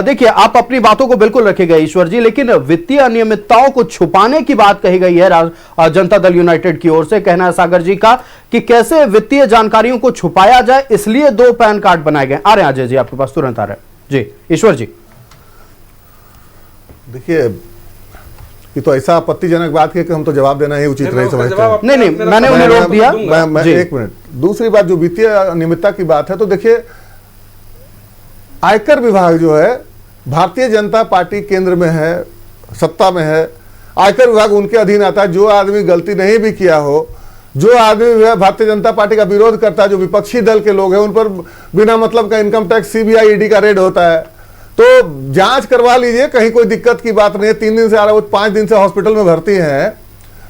A: देखिए आप अपनी बातों को बिल्कुल रखेगा ईश्वर जी, लेकिन वित्तीय अनियमितताओं को छुपाने की बात कही गई है जनता दल यूनाइटेड की ओर से। कहना है सागर जी का कि कैसे वित्तीय जानकारियों को छुपाया जाए, इसलिए 2 पैन कार्ड बनाए गए। आ रहे हैं अजय जी आपके पास, तुरंत आ रहे हैं जी। ईश्वर जी
F: देखिए, ये तो ऐसा आपत्तिजनक बात है कि हम तो जवाब देना ही उचित नहीं समझते।
A: नहीं मैंने उन्हें रोक दिया।
F: मैं 1 मिनट। दूसरी बात जो वित्तीय अनियमितता की बात है, तो देखिए आयकर विभाग जो है भारतीय जनता पार्टी केंद्र में है, सत्ता में है, आयकर विभाग उनके अधीन आता है। जो आदमी गलती नहीं भी किया हो, जो आदमी भारतीय जनता पार्टी का विरोध करता है, जो विपक्षी दल के लोग हैं, उन पर बिना मतलब का इनकम टैक्स सीबीआई ईडी का रेड होता है। तो जांच करवा लीजिए, कहीं कोई दिक्कत की बात नहीं है। 3 दिन से आ रहा है, वो 5 दिन से हॉस्पिटल में भर्ती हैं,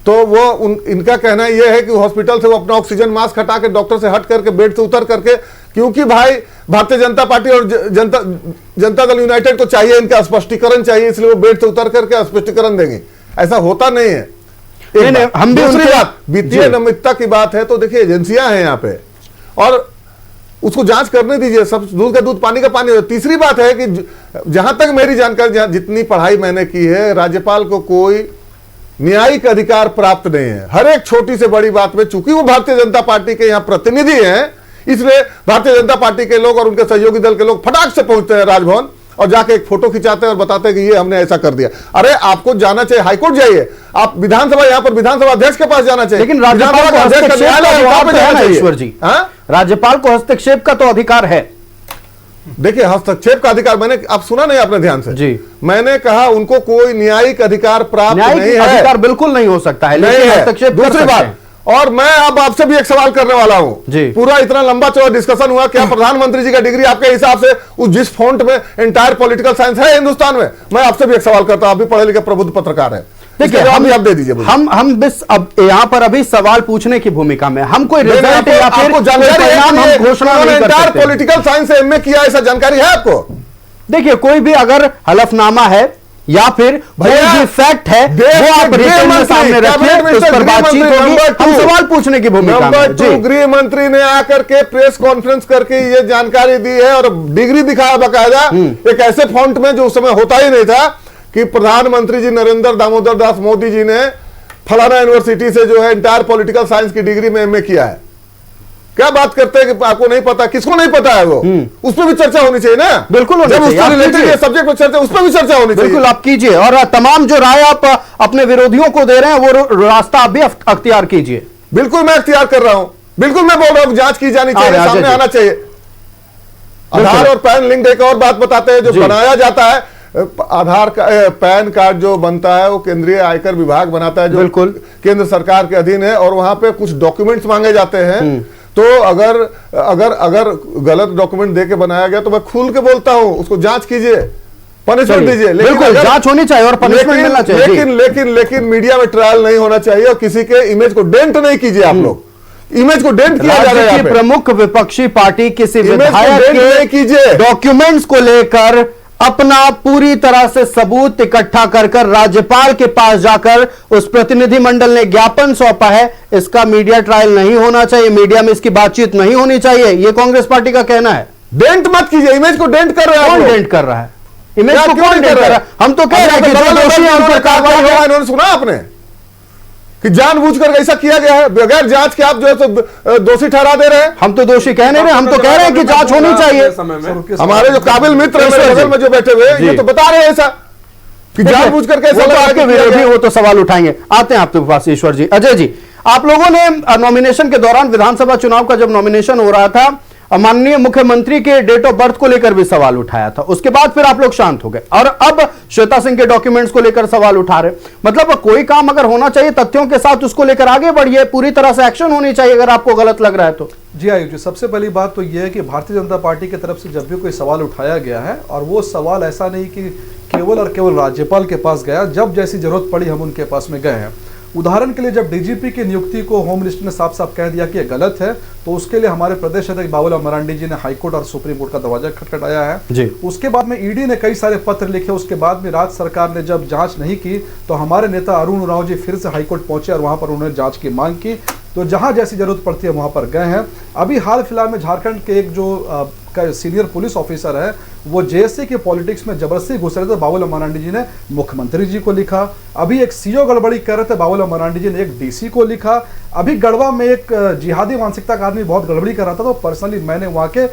F: तो वो इनका कहना यह है कि हॉस्पिटल से वो अपना ऑक्सीजन मास्क हटा के डॉक्टर से हट करके बेड से उतर करके, क्योंकि भाई भारतीय जनता पार्टी और जनता दल यूनाइटेड को चाहिए, इनका स्पष्टीकरण चाहिए, इसलिए वो बेड से उतर करके स्पष्टीकरण देंगे। ऐसा होता नहीं है। हम दूसरी बात वित्तीय अनियमितता की बात है, तो देखिए एजेंसियां हैं यहाँ पे और उसको जांच करने दीजिए, सब दूध का दूध पानी का पानी। तीसरी बात है कि जहां तक मेरी जानकारी, जितनी पढ़ाई मैंने की है, राज्यपाल को कोई न्यायिक अधिकार प्राप्त नहीं है। हर एक छोटी से बड़ी बात में, चूंकि वो भारतीय जनता पार्टी के यहाँ प्रतिनिधि हैं, इसलिए भारतीय जनता पार्टी के लोग और उनके सहयोगी दल के लोग फटाक से पहुंचते हैं राजभवन और जाके एक फोटो खिंचाते हैं और बताते हैं कि ये हमने ऐसा कर दिया। अरे आपको जाना चाहिए, हाईकोर्ट जाइए, आप विधानसभा, यहाँ पर विधानसभा अध्यक्ष के पास जाना चाहिए,
A: लेकिन राज्यपाल को हस्तक्षेप का तो अधिकार है।
F: देखिए हस्तक्षेप का अधिकार, मैंने आप सुना नहीं आपने ध्यान से जी, मैंने कहा उनको कोई न्यायिक अधिकार प्राप्त नहीं है।
A: अधिकार बिल्कुल नहीं हो सकता है, लेकिन हस्तक्षेप कर सकते हैं।
F: और मैं अब आपसे भी एक सवाल करने वाला हूं। पूरा इतना लंबा चौड़ा डिस्कशन हुआ, क्या प्रधानमंत्री जी का डिग्री आपके हिसाब से उस जिस फॉन्ट में एंटायर पॉलिटिकल साइंस है हिंदुस्तान में? मैं आपसे भी एक सवाल करता हूं, आप भी पढ़े लिखे प्रबुद्ध पत्रकार हैं,
A: देखिए हम आप दे दीजिए। हम बस अब यहाँ पर अभी सवाल पूछने की भूमिका में, हम कोई रिजल्ट या फिर जानकारी घोषणा नहीं कर सकते।
F: पॉलिटिकल साइंस से एमए किया, ऐसा जानकारी है आपको?
A: देखिए कोई भी अगर हलफनामा है या फिर कोई फैक्ट है, वो आप रिटर्न में सामने रखिए, उस पर बातचीत होगी। हम सवाल पूछने की भूमिका में।
F: नंबर 2, गृह मंत्री ने आकर के प्रेस कॉन्फ्रेंस करके ये जानकारी दी है और डिग्री दिखाया बकायदा, एक ऐसे फॉन्ट में जो उस समय होता ही नहीं था, कि प्रधानमंत्री जी नरेंद्र दामोदर दास मोदी जी ने फलाना यूनिवर्सिटी से जो है एंटायर पॉलिटिकल साइंस की डिग्री में एमए किया है। क्या बात करते हैं कि आपको नहीं पता? किसको नहीं पता है वो? उस पर भी चर्चा होनी चाहिए ना।
A: बिल्कुल होनी चाहिए,
F: सब्जेक्ट पर चर्चा, उस पर भी चर्चा होनी चाहिए।
A: बिल्कुल आप कीजिए, और तमाम जो राय आप अपने विरोधियों को दे रहे हैं वो रास्ता आप भी अख्तियार कीजिए।
F: बिल्कुल मैं अख्तियार कर रहा हूं, बिल्कुल मैं बोल रहा हूं जांच की जानी चाहिए, सामने आना चाहिए। आधार और पैन लिंक, एक और बात बताते हैं, जो बनाया जाता है आधार का पैन कार्ड जो बनता है वो केंद्रीय आयकर विभाग बनाता है, जो बिल्कुल केंद्र सरकार के अधीन है, और वहां पे कुछ डॉक्यूमेंट्स मांगे जाते हैं। तो अगर अगर अगर गलत डॉक्यूमेंट देके बनाया गया तो मैं खुल के बोलता हूं, उसको जांच कीजिए, पनिशमेंट दीजिए।
A: लेकिन जांच होनी चाहिए और पनिशमेंट मिलना चाहिए।
F: लेकिन मीडिया में ट्रायल नहीं होना चाहिए और किसी के इमेज को डेंट नहीं कीजिए। आप लोग इमेज को डेंट किया जा रहा है।
A: प्रमुख विपक्षी पार्टी किसी विधायक के डॉक्यूमेंट्स को लेकर अपना पूरी तरह से सबूत इकट्ठा कर राज्यपाल के पास जाकर उस प्रतिनिधि मंडल ने ज्ञापन सौंपा है। इसका मीडिया ट्रायल नहीं होना चाहिए, मीडिया में इसकी बातचीत नहीं होनी चाहिए, ये कांग्रेस पार्टी का कहना है।
F: डेंट मत कीजिए, इमेज को डेंट कर रहे हैं।
A: कौन डेंट कर रहा है? इमेज को कौन डेंट कर रहा है? हम तो कह रहे हैं कि जो दोषी है उन पर कार्रवाई हो।
F: इन्होंने सुना आपने कि जानबूझकर ऐसा किया गया है, बगैर जांच के आप जो है दोषी ठहरा दे रहे हैं।
A: हम तो दोषी कह नहीं रहे, हम तो कह रहे हैं कि जांच होनी चाहिए।
F: हमारे जो काबिल मित्र बगल में जो बैठे हुए ये तो बता रहे हैं ऐसा कि जानबूझकर कैसा लगा
A: के विरोधी वो तो सवाल उठाएंगे। आते हैं आपके पास ईश्वर जी। अजय जी, आप लोगों ने नॉमिनेशन के दौरान विधानसभा चुनाव का जब नॉमिनेशन हो रहा था, माननीय मुख्यमंत्री के डेट ऑफ बर्थ को लेकर भी सवाल उठाया था, उसके बाद फिर आप लोग शांत हो गए और अब श्वेता सिंह के डॉक्यूमेंट्स को लेकर सवाल उठा रहे। मतलब कोई काम अगर होना चाहिए तथ्यों के साथ उसको लेकर आगे बढ़िए, पूरी तरह से एक्शन होनी चाहिए अगर आपको गलत लग रहा है तो।
G: जी आयुष जी, सबसे पहली बात तो यह है कि भारतीय जनता पार्टी की तरफ से जब भी कोई सवाल उठाया गया है, और वो सवाल ऐसा नहीं कि केवल और केवल राज्यपाल के पास गया, जब जैसी जरूरत पड़ी हम उनके पास में गए हैं। उदाहरण के लिए जब डीजीपी की नियुक्ति को होम मिनिस्टर ने साफ साफ कह दिया कि यह गलत है, तो उसके लिए हमारे प्रदेश अध्यक्ष बाबूलाल मरांडी जी ने हाईकोर्ट और सुप्रीम कोर्ट का दरवाजा खटखटाया है जी। उसके बाद में ईडी ने कई सारे पत्र लिखे, उसके बाद में राज्य सरकार ने जब जांच नहीं की तो हमारे नेता अरुण उरांव जी फिर से हाईकोर्ट पहुंचे और वहां पर उन्होंने जांच की मांग की। तो जहां जैसी जरूरत पड़ती है वहां पर गए हैं। अभी हाल फिलहाल में झारखंड के एक जो सीनियर पुलिस ऑफिसर है, वो जेएससी के पॉलिटिक्स में जबरदस्ती घुस रहे थे, बाबूलाल मरांडी जी ने मुख्यमंत्री जी को लिखा। अभी एक सीओ गड़बड़ी कर रहे थे, बाबूलाल मरांडी जी ने एक डीसी को लिखा। अभी गढ़वा में एक जिहादी मानसिकता का आदमी बहुत गड़बड़ी कर रहा था, तो पर्सनली मैंने वहाँ के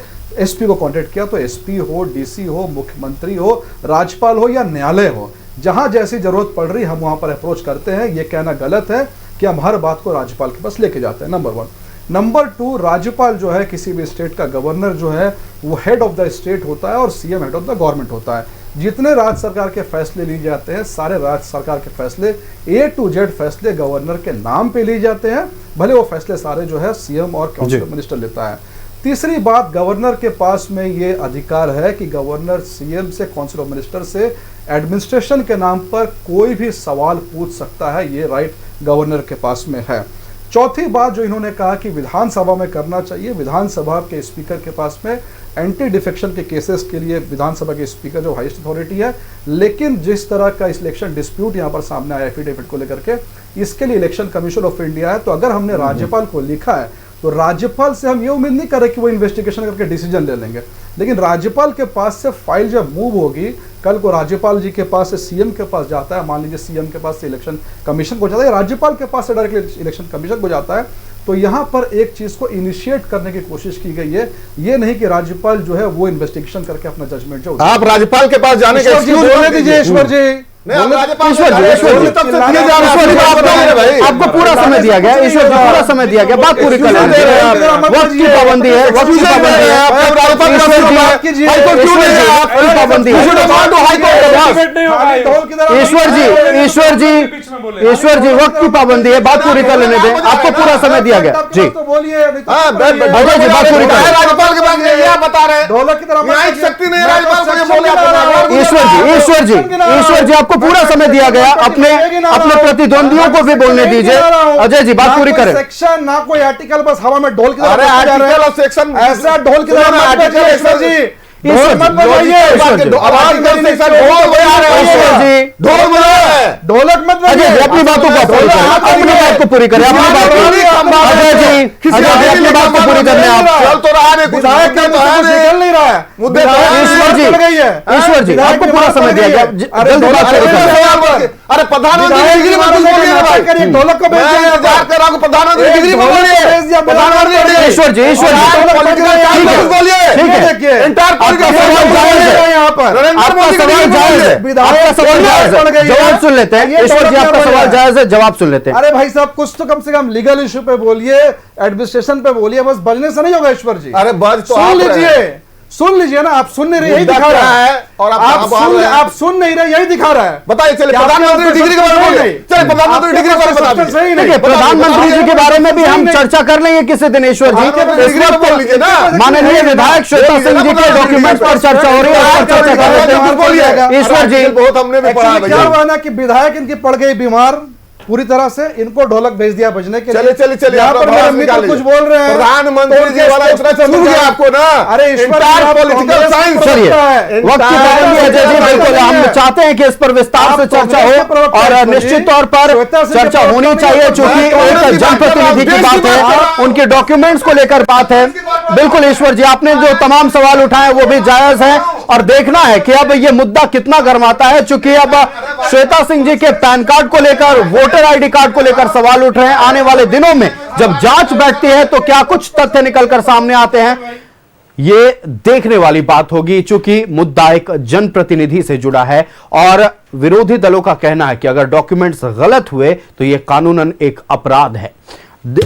G: एसपी को कॉन्टेक्ट किया। तो एसपी हो, डीसी हो, मुख्यमंत्री हो, राज्यपाल हो या न्यायालय हो, जहां जैसी जरूरत पड़ रही हम वहां पर अप्रोच करते हैं। ये कहना गलत है कि हम हर बात को राज्यपाल के पास लेके जाते हैं, नंबर 1। नंबर 2, राज्यपाल जो है किसी भी स्टेट का गवर्नर जो है वो हेड ऑफ द स्टेट होता है और CM head of the government होता है। जितने राज्य सरकार के फैसले लिए जाते हैं सारे राज्य सरकार के फैसले A to Z फैसले गवर्नर के नाम पे लिए जाते हैं, भले वो फैसले सारे जो है सीएम और काउंसिल मिनिस्टर लेता है। तीसरी बात, गवर्नर के पास में ये अधिकार है कि गवर्नर सीएम से, काउंसिल ऑफ मिनिस्टर से एडमिनिस्ट्रेशन के नाम पर कोई भी सवाल पूछ सकता है, ये राइट गवर्नर के पास में है। चौथी बात जो इन्होंने कहा कि विधानसभा में करना चाहिए, विधानसभा के स्पीकर के पास में एंटी डिफेक्शन के केसेस के लिए विधानसभा के स्पीकर जो हाईएस्ट अथॉरिटी है, लेकिन जिस तरह का इलेक्शन डिस्प्यूट यहाँ पर सामने आया एफिडेविट को लेकर के, इसके लिए इलेक्शन कमीशन ऑफ इंडिया है। तो अगर हमने राज्यपाल को लिखा है तो राज्यपाल से हम ये उम्मीद नहीं कर रहे कि वो इन्वेस्टिगेशन करके डिसीजन ले लेंगे, लेकिन राज्यपाल के पास से फाइल जब मूव होगी, कल को राज्यपाल जी के पास से सीएम के पास जाता है, मान लीजिए सीएम के पास से इलेक्शन कमीशन को जाता है, राज्यपाल के पास से डायरेक्टली इलेक्शन कमीशन को जाता है, तो यहाँ पर एक चीज को इनिशिएट करने की कोशिश की गई है, ये नहीं कि राज्यपाल जो है वो इन्वेस्टिगेशन करके अपना जजमेंट जो
F: आप राज्यपाल के पास जाने का
G: बोलने दीजिए ईश्वर जी।
A: आपको पूरा समय दिया गया, ईश्वर जी पूरा समय दिया गया, बात पूरी कर लेंगे। वक्त की पाबंदी है, वक्त की पाबंदी है, पाबंदी है। ईश्वर जी वक्त की पाबंदी है, बात पूरी कर लेने दें, आपको पूरा समय दिया गया जी।
G: बोलिए
A: अजय जी बात पूरी कर,
F: राज्यपाल के पास बता रहे
G: ढोलक की तरह
F: शक्ति नहीं राज्यपाल को बोले।
A: ईश्वर जी आपको पूरा समय दिया गया, अपने प्रतिद्वंदियों को भी बोलने दीजिए। अजय जी बात पूरी करें।
G: सेक्शन ना कोई आर्टिकल, बस हवा में ढोल की तरह
F: आर्टिकल और सेक्शन
G: ऐसा ढोल की तरह ईश्वर जी
A: ढोल मत बजाइए,
G: ढोलक मत
A: अजय जी अपनी बातों को अपनी बात को पूरी करें, अपनी बात अजय जी अपनी बात को पूरी करने आप
F: चल तो रहा है, विधायक का तो है
G: निकल नहीं रहा है
F: मुद्दे।
A: ईश्वर जी आपको पूरा समय दिया गया, जल्दी बात करें।
F: अरे प्रधानमंत्री डिग्री मत बोलिए भाई,
G: ढोलक को भेज दिया,
F: प्रधानमंत्री डिग्री मत बोलिए,
A: ईश्वर जी ठीक है,
G: देखिए
A: आपका सवाल जायज है, जवाब सुन लेते हैं। ईश्वर जी आपका सवाल जायज है, जवाब सुन लेते हैं।
G: अरे भाई साहब कुछ तो कम से कम लीगल इशू पे बोलिए, एडमिनिस्ट्रेशन पे बोलिए, बस बजने से नहीं होगा ईश्वर जी।
F: अरे बज तो
G: सुन लीजिए ना, आप सुन नहीं रहे यही दिखा रहा है, और आप सुन नहीं रहे यही दिखा रहा है।
F: बताइए, चलिए प्रधानमंत्री डिग्री के बारे में बोलिए, चलिए प्रधानमंत्री डिग्री के बारे में बताइए।
G: सही नहीं,
A: प्रधानमंत्री जी के बारे में भी हम चर्चा कर लेंगे किसी दिन। ईश्वर जी माननीय विधायक श्वेता सिंह जी के डॉक्यूमेंट पर चर्चा हो रही है, चर्चा कर लेते हैं। ईश्वर जी
F: बहुत हमने भी पढ़ा,
G: क्या हुआ ना कि विधायक इनकी पड़ गई बीमार पूरी तरह से, इनको ढोलक भेज दिया बजने के लिए।
F: चलिए
G: यहाँ पर मेरे मित्र कुछ बोल रहे हैं,
F: प्रधानमंत्री जी वाला इतना चल गया आपको ना।
G: अरे ईश्वर
F: पॉलिटिकल साइंस
A: चलिए वक्त की पाबंदी है अजय जी, बिल्कुल हम चाहते हैं कि इस पर विस्तार से चर्चा हो और निश्चित तौर पर चर्चा होनी चाहिए, चूंकि एक जनप्रतिनिधि की बात है, उनके डॉक्यूमेंट्स को लेकर बात है। बिल्कुल ईश्वर जी आपने जो तमाम सवाल उठाए वो भी जायज है, और देखना है कि अब ये मुद्दा कितना गर्माता है, चूंकि अब श्वेता सिंह जी के पैन कार्ड को लेकर, वोटर आईडी कार्ड को लेकर सवाल उठ रहे हैं। आने वाले दिनों में जब जांच बैठती है तो क्या कुछ तथ्य निकलकर सामने आते हैं, ये देखने वाली बात होगी, चूंकि मुद्दा एक जनप्रतिनिधि से जुड़ा है और विरोधी दलों का कहना है कि अगर डॉक्यूमेंट्स गलत हुए तो यह कानूनन एक अपराध है।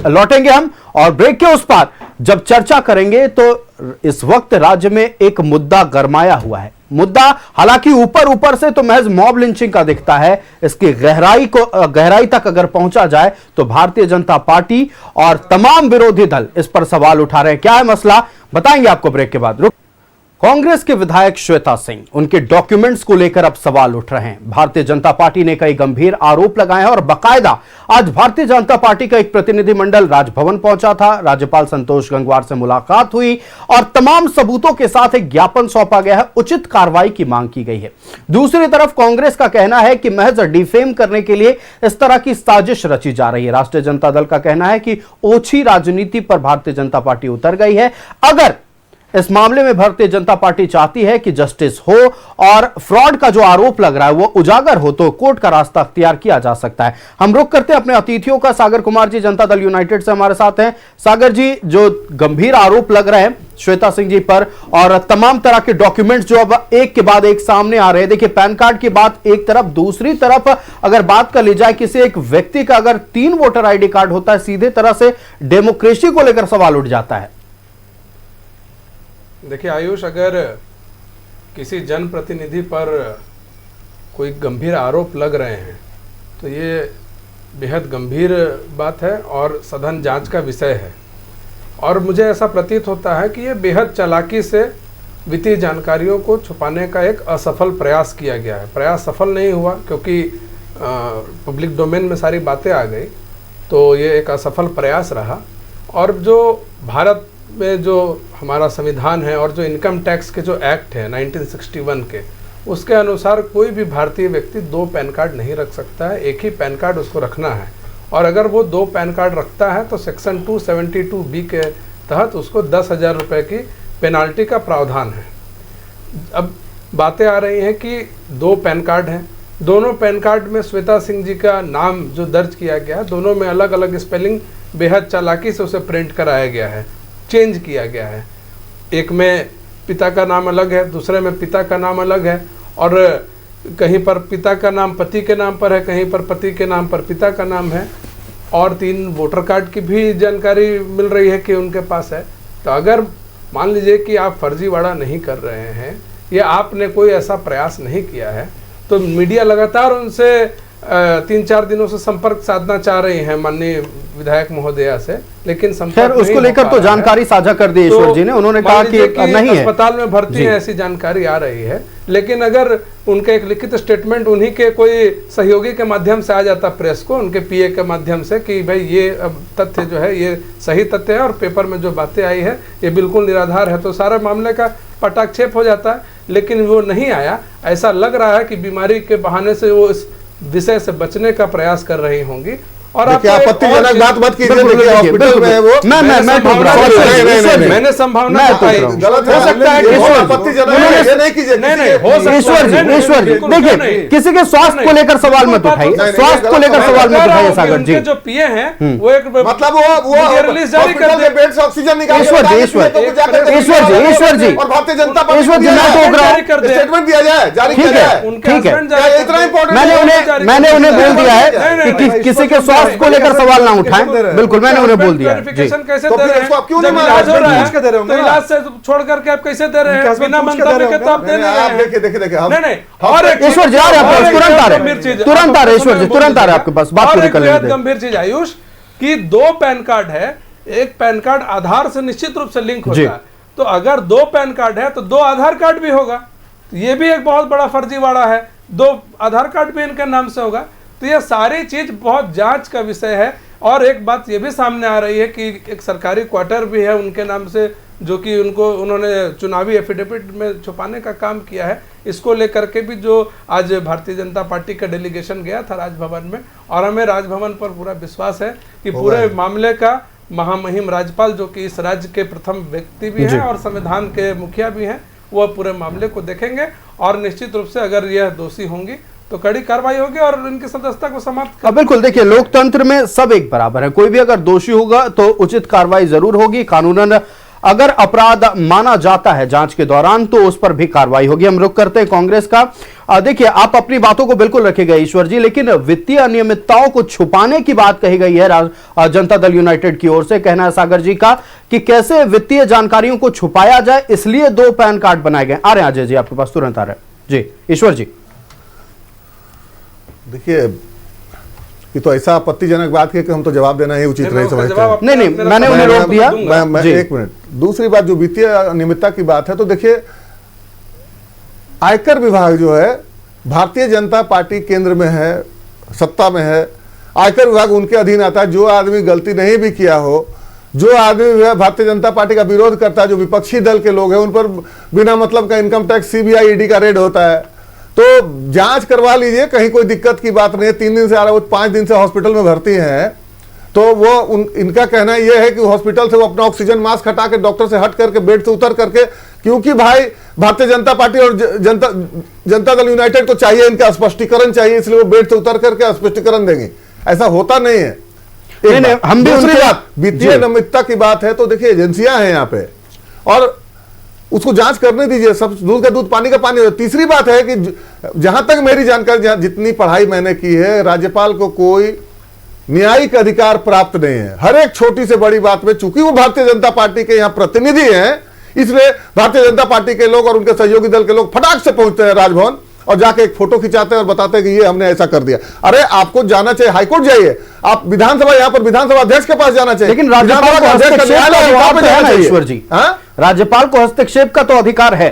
A: लौटेंगे हम और ब्रेक के उस पार जब चर्चा करेंगे तो इस वक्त राज्य में एक मुद्दा गरमाया हुआ है। मुद्दा हालांकि ऊपर से तो महज मॉब लिंचिंग का दिखता है, इसकी गहराई तक अगर पहुंचा जाए तो भारतीय जनता पार्टी और तमाम विरोधी दल इस पर सवाल उठा रहे हैं। क्या है मसला, बताएंगे आपको ब्रेक के बाद। कांग्रेस के विधायक श्वेता सिंह, उनके डॉक्यूमेंट्स को लेकर अब सवाल उठ रहे हैं। भारतीय जनता पार्टी ने कई गंभीर आरोप लगाए हैं और बकायदा आज भारतीय जनता पार्टी का एक प्रतिनिधिमंडल राजभवन पहुंचा था। राज्यपाल संतोष गंगवार से मुलाकात हुई और तमाम सबूतों के साथ एक ज्ञापन सौंपा गया है, उचित कार्रवाई की मांग की गई है। दूसरी तरफ कांग्रेस का कहना है कि महज डिफेम करने के लिए इस तरह की साजिश रची जा रही है। राष्ट्रीय जनता दल का कहना है कि ओछी राजनीति पर भारतीय जनता पार्टी उतर गई है। अगर इस मामले में भारतीय जनता पार्टी चाहती है कि जस्टिस हो और फ्रॉड का जो आरोप लग रहा है वो उजागर हो तो कोर्ट का रास्ता अख्तियार किया जा सकता है। हम रुक करते हैं अपने अतिथियों का। सागर कुमार जी जनता दल यूनाइटेड से हमारे साथ हैं। सागर जी, जो गंभीर आरोप लग रहे हैं श्वेता सिंह जी पर और तमाम तरह के डॉक्यूमेंट्स जो अब एक के बाद एक सामने आ रहे हैं। देखिए, पैन कार्ड की बात एक तरफ, दूसरी तरफ अगर बात कर ली जाए किसी एक व्यक्ति का अगर 3 वोटर आईडी कार्ड होता है, सीधे तरह से डेमोक्रेसी को लेकर सवाल उठ जाता है।
I: देखिए आयुष, अगर किसी जनप्रतिनिधि पर कोई गंभीर आरोप लग रहे हैं तो ये बेहद गंभीर बात है और सघन जांच का विषय है। और मुझे ऐसा प्रतीत होता है कि ये बेहद चालाकी से वित्तीय जानकारियों को छुपाने का एक असफल प्रयास किया गया है। प्रयास सफल नहीं हुआ क्योंकि पब्लिक डोमेन में सारी बातें आ गई, तो ये एक असफल प्रयास रहा। और जो भारत में जो हमारा संविधान है और जो इनकम टैक्स के जो एक्ट है 1961 के, उसके अनुसार कोई भी भारतीय व्यक्ति 2 पैन कार्ड नहीं रख सकता है, एक ही पैन कार्ड उसको रखना है। और अगर वो 2 पैन कार्ड रखता है तो सेक्शन 272B के तहत उसको 10,000 रुपये की पेनाल्टी का प्रावधान है। अब बातें आ रही हैं कि 2 पैन कार्ड हैं, दोनों पैन कार्ड में श्वेता सिंह जी का नाम जो दर्ज किया गया है, दोनों में अलग अलग स्पेलिंग बेहद चालाकी से उसे प्रिंट कराया गया है, चेंज किया गया है। एक में पिता का नाम अलग है, दूसरे में पिता का नाम अलग है, और कहीं पर पिता का नाम पति के नाम पर है, कहीं पर पति के नाम पर पिता का नाम है, और 3 वोटर कार्ड की भी जानकारी मिल रही है कि उनके पास है। तो अगर मान लीजिए कि आप फर्जीवाड़ा नहीं कर रहे हैं या आपने कोई ऐसा प्रयास नहीं किया है, तो मीडिया लगातार उनसे 3-4 दिनों से संपर्क साधना चाह रही है माननीय विधायक महोदया से, लेकिन
A: खैर उसको लेकर तो जानकारी साझा कर दी ईश्वर जी ने। उन्होंने कहा कि नहीं है,
I: अस्पताल में भर्ती है, ऐसी जानकारी आ रही है। लेकिन अगर उनका एक लिखित स्टेटमेंट उन्हीं के कोई सहयोगी के माध्यम से आ जाता प्रेस को, उनके पीए के माध्यम से, कि भाई ये अब तथ्य जो है ये सही तथ्य है और पेपर में जो बातें आई है ये बिल्कुल निराधार है, तो सारे मामले का पटाक्षेप हो जाता है। लेकिन वो नहीं आया। ऐसा लग रहा है कि बीमारी के बहाने से वो इस विषय से बचने का प्रयास कर रही होंगी। और
F: आपत्तिजनक बात मत कीजिए, देखिए हॉस्पिटल में है वो।
I: मैंने संभावना बताई,
F: गलत हो सकता है, आपत्तिजनक नहीं कीजिए।
I: नहीं हो सकता है।
A: ईश्वर जी देखिए, किसी के स्वास्थ्य को लेकर सवाल मत उठाइए, स्वास्थ्य को लेकर सवाल मत उठाइए सागर जी।
I: जो पिए हैं वो एक
F: मतलब वो
I: रिलीज जारी कर दे,
F: बेड से ऑक्सीजन निकाल
A: ईश्वर जी
F: और भारतीय जनता पार्टी
A: ईश्वर जी मैं टोक रहा हूं,
F: स्टेटमेंट दिया जाए, जारी किया जाए।
A: ठीक है,
F: इतना इंपॉर्टेंट
A: मैंने उन्हें बोल दिया है कि किसी के स्वास्थ्य को लेकर सवाल ना उठाएं। बिल्कुल मैंने उन्हें बोल दिया है।
I: कैसे दे रहे हैं? जब इलाज हो रहा है तो इलाज से छोड़ करके आप कैसे दे रहे हैं? बिना मंतव्य के तो आप दे नहीं रहे हैं।
F: देखिए
I: नहीं, और
A: ईश्वर जी आ रहे हैं, तुरंत आ रहे ईश्वर जी, तुरंत आ रहे आपके पास। बात पूरी कर लेते हैं।
I: गंभीर चीज आयुष कि 2 पैन कार्ड है, एक पैन कार्ड आधार से निश्चित रूप से लिंक होता है, तो अगर 2 पैन कार्ड है तो 2 आधार कार्ड भी होगा। ये भी एक बहुत बड़ा फर्जीवाड़ा है, 2 आधार कार्ड भी इनके नाम से होगा। तो ये सारी चीज बहुत जांच का विषय है। और एक बात ये भी सामने आ रही है कि एक सरकारी क्वार्टर भी है उनके नाम से, जो कि उन्होंने चुनावी एफिडेविट में छुपाने का काम किया है। इसको लेकर के भी जो आज भारतीय जनता पार्टी का डेलीगेशन गया था राजभवन में, और हमें राजभवन पर पूरा विश्वास है कि पूरे मामले का महामहिम राज्यपाल, जो कि इस राज्य के प्रथम व्यक्ति भी हैं और संविधान के मुखिया भी हैं, वह पूरे मामले को देखेंगे और निश्चित रूप से अगर यह दोषी होंगी तो कड़ी कार्रवाई होगी और इनकी सदस्यता को समाप्त।
A: बिल्कुल, देखिए लोकतंत्र में सब एक बराबर है, कोई भी अगर दोषी होगा तो उचित कार्रवाई जरूर होगी। कानूनन अगर अपराध माना जाता है जांच के दौरान तो उस पर भी कार्रवाई होगी। हम रुख करते हैं कांग्रेस का। देखिए आप अपनी बातों को बिल्कुल रखेगा ईश्वर जी, लेकिन वित्तीय अनियमितताओं को छुपाने की बात कही गई है जनता दल यूनाइटेड की ओर से। कहना है सागर जी का कि कैसे वित्तीय जानकारियों को छुपाया जाए, इसलिए 2 पैन कार्ड बनाए गए। आ रहे हैं अजय जी आपके पास, तुरंत आ रहे हैं जी। ईश्वर जी
F: देखिए, ये तो ऐसा आपत्तिजनक बात है कि हम तो जवाब देना ही उचित नहीं समझते हैं।
A: नहीं मैंने उन्हें रोक दिया।
F: मैं 1 मिनट। दूसरी बात जो वित्तीय अनियमितता की बात है, तो देखिए आयकर विभाग जो है भारतीय जनता पार्टी केंद्र में है, सत्ता में है, आयकर विभाग उनके अधीन आता है। जो आदमी गलती नहीं भी किया हो, जो आदमी भारतीय जनता पार्टी का विरोध करता है, जो विपक्षी दल के लोग हैं, उन पर बिना मतलब का इनकम टैक्स सीबीआई ईडी का रेड होता है। तो जांच करवा लीजिए, कहीं कोई दिक्कत की बात नहीं है। 3 दिन से आ रहा है, वो 5 दिन से हॉस्पिटल में भर्ती हैं, तो वो इनका कहना यह है कि हॉस्पिटल से वो अपना ऑक्सीजन मास्क हटा के डॉक्टर से हट करके बेड से उतर करके, क्योंकि भाई भारतीय जनता पार्टी और जनता दल यूनाइटेड को चाहिए, इनका स्पष्टीकरण चाहिए, इसलिए वो बेड से उतर करके स्पष्टीकरण देंगे। ऐसा होता नहीं है।
A: हम भी
F: दूसरी बात वित्तीय अनियमितता की बात है, तो देखिए एजेंसियां हैं यहाँ पे, और उसको जांच करने दीजिए। सब दूध का दूध पानी का पानी। तीसरी बात है कि जहां तक मेरी जानकारी, जितनी पढ़ाई मैंने की है, राज्यपाल को कोई न्यायिक अधिकार प्राप्त नहीं है। हर एक छोटी से बड़ी बात में, चूंकि वो भारतीय जनता पार्टी के यहां प्रतिनिधि हैं, इसलिए भारतीय जनता पार्टी के लोग और उनके सहयोगी दल के लोग फटाक से पहुंचते हैं राजभवन और जाके एक फोटो खिंचाते हैं और बताते हैं कि ये हमने ऐसा कर दिया। अरे आपको जाना चाहिए, हाईकोर्ट जाइए, आप विधानसभा, यहाँ पर विधानसभा अध्यक्ष के पास जाना चाहिए,
A: लेकिन राज्यपाल को ईश्वर जी, राज्यपाल को हस्तक्षेप का तो अधिकार है।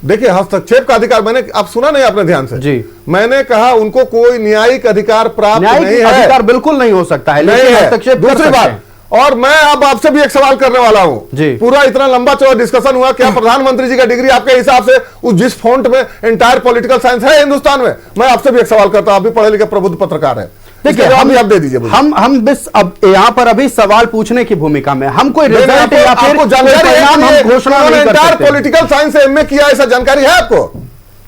F: देखिए, हस्तक्षेप का अधिकार, मैंने, आप सुना नहीं आपने ध्यान से
A: जी, मैंने
F: कहा उनको कोई न्यायिक अधिकार प्राप्त नहीं है।
A: अधिकार बिल्कुल नहीं हो सकता है, लेकिन हस्तक्षेप।
F: दूसरी बात, और मैं अब आपसे भी एक सवाल करने वाला हूं। पूरा इतना लंबा चौड़ा डिस्कशन हुआ, क्या प्रधानमंत्री जी का डिग्री आपके हिसाब से उस जिस फॉन्ट में एंटायर पॉलिटिकल साइंस है हिंदुस्तान में? मैं आपसे भी एक सवाल करता हूं, आप भी पढ़े लिखे प्रबुद्ध पत्रकार हैं।
A: देखिए, हम आप दे दीजिए। हम बस अब यहाँ पर अभी सवाल पूछने की भूमिका में, हम कोई रिजल्ट या फिर जानकारी घोषणा नहीं कर सकते।
F: पॉलिटिकल साइंस से एमए किया, ऐसा जानकारी है आपको?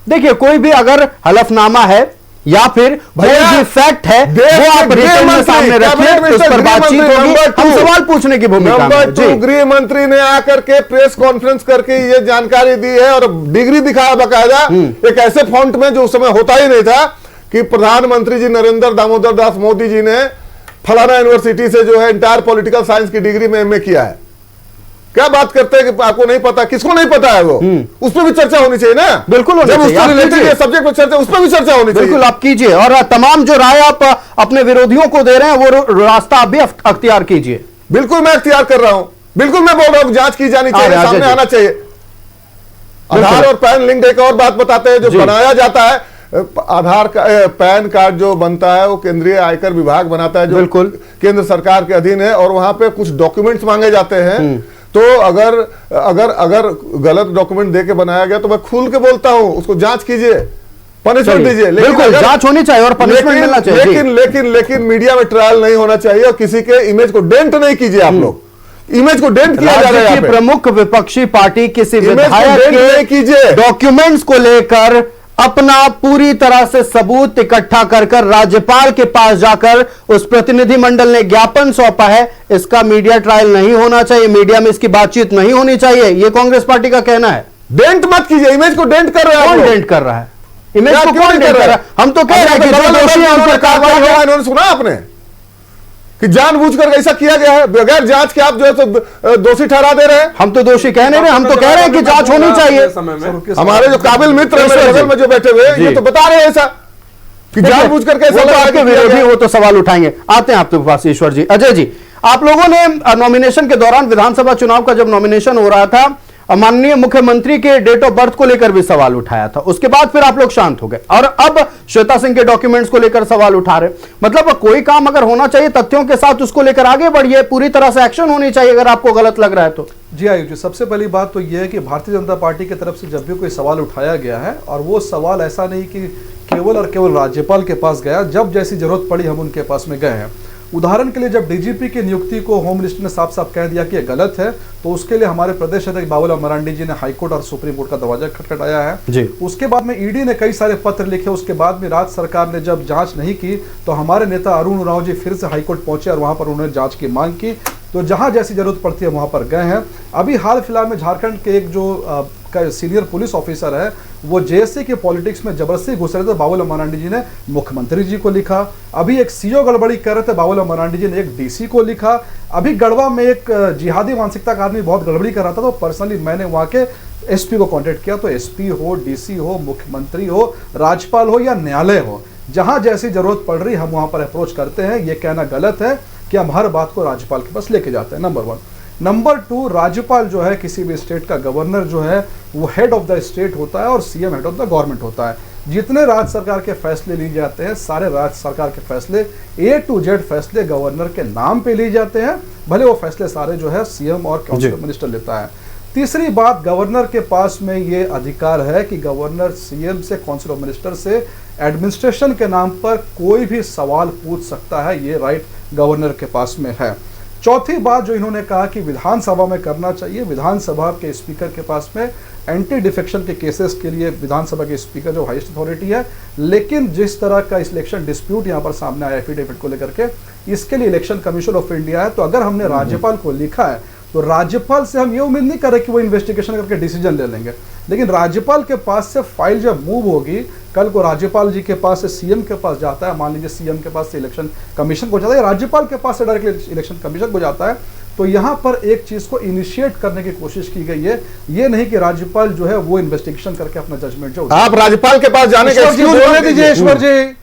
A: देखिए, कोई भी अगर हलफनामा है या फिर कोई भी फैक्ट है, वो आप रिटर्न में सामने रखिए, उस पर बातचीत होगी, हम सवाल पूछने की भूमिका में।
F: नंबर 2, गृह मंत्री ने आकर के प्रेस कॉन्फ्रेंस करके ये जानकारी दी है और डिग्री दिखाया बकायदा, एक ऐसे फॉन्ट में जो उस समय होता ही नहीं था, कि प्रधानमंत्री जी नरेंद्र दामोदर दास मोदी जी ने फलाना यूनिवर्सिटी से जो है इंटायर पॉलिटिकल साइंस की डिग्री में एमए किया है। क्या बात करते हैं कि आपको नहीं पता? किसको नहीं पता है? वो उस पर भी चर्चा होनी चाहिए ना।
A: बिल्कुल, जब उससे रिलेटेड सब्जेक्ट पर चर्चा, उस पर भी चर्चा होनी चाहिए। बिल्कुल, आप कीजिए, और तमाम जो राय आप अपने विरोधियों को दे रहे हैं, वो रास्ता आप भी अख्तियार कीजिए।
F: बिल्कुल, मैं अख्तियार कर रहा हूं। बिल्कुल, मैं बोल रहा हूं, जांच की जानी चाहिए, सामने आना चाहिए। आधार और पैन लिंक, एक और बात बताते हैं, जो बनाया जाता है आधार का, पैन कार्ड जो बनता है वो केंद्रीय आयकर विभाग बनाता है, जो बिल्कुल केंद्र सरकार के अधीन है, और वहां पे कुछ डॉक्यूमेंट्स मांगे जाते हैं। तो अगर गलत डॉक्यूमेंट देके बनाया गया तो मैं खुल के बोलता हूं, उसको जांच कीजिए, पनिशमेंट दीजिए।
A: लेकिन जांच होनी चाहिए और पनिशमेंट मिलना चाहिए।
F: लेकिन मीडिया में ट्रायल नहीं होना चाहिए, और किसी के इमेज को डेंट नहीं कीजिए। आप लोग इमेज को डेंट किया जा रहा है।
A: प्रमुख विपक्षी पार्टी किसी विधायक के डॉक्यूमेंट्स को लेकर अपना पूरी तरह से सबूत इकट्ठा कर राज्यपाल के पास जाकर उस प्रतिनिधिमंडल ने ज्ञापन सौंपा है, इसका मीडिया ट्रायल नहीं होना चाहिए, मीडिया में इसकी बातचीत नहीं होनी चाहिए, यह कांग्रेस पार्टी का कहना है।
F: डेंट मत कीजिए, इमेज को डेंट कर रहे हैं।
A: कौन डेंट कर रहा है? इमेज को कौन डेंट कर रहा है? हम तो कह रहे हैं कि जो दोषी हैं उन पर कार्रवाई हो।
F: इन्होंने सुना आपने कि जानबूझकर ऐसा किया गया है, बगैर जांच के आप जो है दोषी ठहरा दे रहे हैं?
A: हम तो दोषी कह नहीं रहे, हम तो कह रहे हैं कि जांच होनी चाहिए।
F: हमारे जो काबिल मित्र बगल में जो बैठे हुए ये तो बता रहे हैं ऐसा कि जानबूझकर कैसा लगा
A: के विरोधी वो तो सवाल उठाएंगे। आते हैं आपके पास ईश्वर जी। अजय जी, आप लोगों ने नॉमिनेशन के दौरान, विधानसभा चुनाव का जब नॉमिनेशन हो रहा था, माननीय मुख्यमंत्री के डेट ऑफ बर्थ को लेकर भी सवाल उठाया था, उसके बाद फिर आप लोग शांत हो गए और अब श्वेता सिंह के डॉक्यूमेंट्स को लेकर सवाल उठा रहे। मतलब कोई काम अगर होना चाहिए तथ्यों के साथ, उसको लेकर आगे बढ़िए, पूरी तरह से एक्शन होनी चाहिए अगर आपको गलत लग रहा है तो।
G: जी आयुष जी, सबसे पहली बात तो यह है कि भारतीय जनता पार्टी की तरफ से जब भी कोई सवाल उठाया गया है, और वो सवाल ऐसा नहीं कि केवल और केवल राज्यपाल के पास गया, जब जैसी जरूरत पड़ी हम उनके पास में गए हैं। उदाहरण के लिए जब डीजीपी की नियुक्ति को होम मिनिस्टर ने साफ साफ कह दिया कि यह गलत है, तो उसके लिए हमारे प्रदेश अध्यक्ष बाबूलाल मरांडी जी ने हाईकोर्ट और सुप्रीम कोर्ट का दरवाजा खटखटाया है जी। उसके बाद में ईडी ने कई सारे पत्र लिखे, उसके बाद में राज्य सरकार ने जब जांच नहीं की तो हमारे नेता अरुण उरांव जी फिर से हाईकोर्ट पहुंचे और वहां पर उन्होंने जांच की मांग की। तो जहां जैसी जरूरत पड़ती है वहां पर गए हैं। अभी हाल फिलहाल में झारखंड के एक जो सीनियर पुलिस ऑफिसर है, वो जेएससी के पॉलिटिक्स में जबरदस्ती घुस रहे थे, बाबूलाल मरांडी जी ने मुख्यमंत्री जी को लिखा। अभी एक सीओ गड़बड़ी कर रहे थे, बाबूलाल मरांडी जी ने एक डीसी को लिखा। अभी गढ़वा में एक जिहादी मानसिकता का आदमी बहुत गड़बड़ी कर रहा था, तो पर्सनली मैंने वहाँ के एसपी को कांटेक्ट किया। तो एसपी हो, डीसी हो, मुख्यमंत्री हो, राज्यपाल हो या न्यायालय हो, जहां जैसी जरूरत पड़ रही हम वहां पर अप्रोच करते हैं। ये कहना गलत है कि हम हर बात को राज्यपाल के पास लेके जाते हैं, नंबर 1। नंबर 2, राज्यपाल जो है किसी भी स्टेट का गवर्नर जो है वो हेड ऑफ द स्टेट होता है और CM head of the government होता है। जितने राज्य सरकार के फैसले लिए जाते हैं, सारे राज्य सरकार के फैसले A to Z फैसले गवर्नर के नाम पे लिए जाते हैं, भले वो फैसले सारे जो है सीएम और काउंसिल मिनिस्टर लेता है। तीसरी बात, गवर्नर के पास में ये अधिकार है कि गवर्नर सीएम से, काउंसिल ऑफ मिनिस्टर से एडमिनिस्ट्रेशन के नाम पर कोई भी सवाल पूछ सकता है, ये राइट गवर्नर के पास में है। चौथी बात जो इन्होंने कहा कि विधानसभा में करना चाहिए, विधानसभा के स्पीकर के पास में एंटी डिफेक्शन के केसेस के लिए विधानसभा के स्पीकर जो हाईएस्ट अथॉरिटी है, लेकिन जिस तरह का इलेक्शन डिस्प्यूट यहाँ पर सामने आया एफिडेविट को लेकर के, इसके लिए इलेक्शन कमीशन ऑफ इंडिया है। तो अगर हमने राज्यपाल को लिखा है तो राज्यपाल से हम ये उम्मीद नहीं कर रहे कि वो इन्वेस्टिगेशन करके डिसीजन ले लेंगे, लेकिन राज्यपाल के पास से फाइल जब मूव होगी, कल को राज्यपाल जी के पास से सीएम के पास जाता है, मान लीजिए सीएम के पास से इलेक्शन कमीशन को जाता है, राज्यपाल के पास से डायरेक्टली इलेक्शन कमीशन को जाता है, तो यहाँ पर एक चीज को इनिशिएट करने की कोशिश की गई है, ये नहीं कि राज्यपाल जो है वो इन्वेस्टिगेशन करके अपना जजमेंट जो
F: आप राज्यपाल के पास जाने का
G: बोलने दीजिए ईश्वर जी,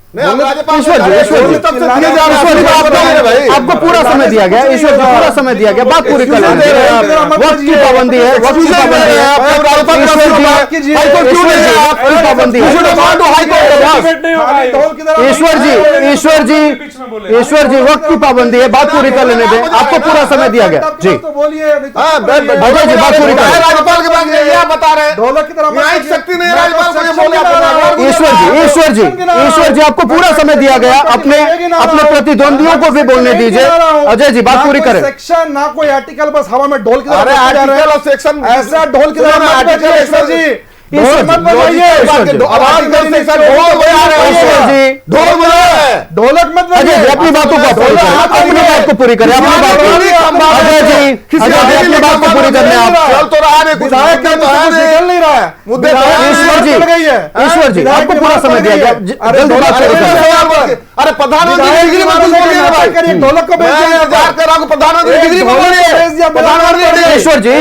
A: आपको पूरा समय दिया गया, ईश्वर जी पूरा समय दिया गया, बात पूरी कर लेंगे। वक्त की पाबंदी है, वक्त की पाबंदी है, ईश्वर जी वक्त की पाबंदी है, बात पूरी कर लेने दें, आपको पूरा समय दिया गया जी।
G: बोलिए
A: अजय जी बात पूरी करें।
F: राज्यपाल के पास यह बता रहे हैं
G: ढोलक की तरह
F: न्यायिक शक्ति नहीं राज्यपाल को ये बोले।
A: ईश्वर जी आपको पूरा समय दिया गया, अपने प्रतिद्वंदियों को भी बोलने दीजिए। अजय जी बात पूरी करें।
G: सेक्शन ना कोई आर्टिकल, बस हवा में ढोल की
F: अरे आर्टिकल और सेक्शन
G: ऐसा ढोल की तरह मत बजाइए ईश्वर जी, ढोल मत बजाइए ढोलक मत बजाइए।
A: अपनी बातों को अपनी बात को पूरी करें, अपनी बात अजय जी अपनी बात को पूरी करने आप
F: चल तो रहा है,
G: विधायक का तो निकल नहीं रहा है मुद्दे।
A: ईश्वर जी आपको पूरा समय दिया गया, जल्द बात शुरू करें।
F: अरे प्रधानमंत्री डिग्री
G: ढोलक को
F: प्रधानमंत्री डिग्री प्रधानमंत्री
A: ईश्वर जी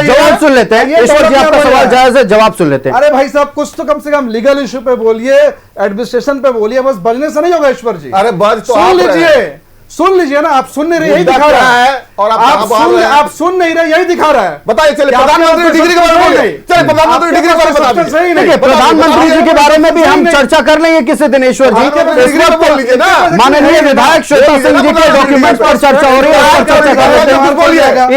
A: जवाब सुन लेते हैं। ईश्वर जी आपका सवाल जायज है, जवाब सुन लेते हैं।
G: अरे भाई साहब कुछ तो कम से कम लीगल इशू पे बोलिए, एडमिनिस्ट्रेशन पे बोलिए, बस बजने से नहीं होगा ईश्वर जी।
F: अरे बज तो
G: सुन लीजिए ना, आप सुन नहीं रहे, यही दिखा रहा है।
F: और
G: आप सुन नहीं रहे, यही दिखा रहा है।
F: बताइए, चलिए प्रधानमंत्री डिग्री के बारे में बोलिए, चलिए प्रधानमंत्री डिग्री के बारे में बताइए।
G: सही नहीं,
A: प्रधानमंत्री जी के बारे में भी हम चर्चा कर लेंगे किसी दिन ईश्वर जी। माननीय विधायक श्वेता सिंह जी के डॉक्यूमेंट्स पर चर्चा हो रही है, चर्चा कर लेते हैं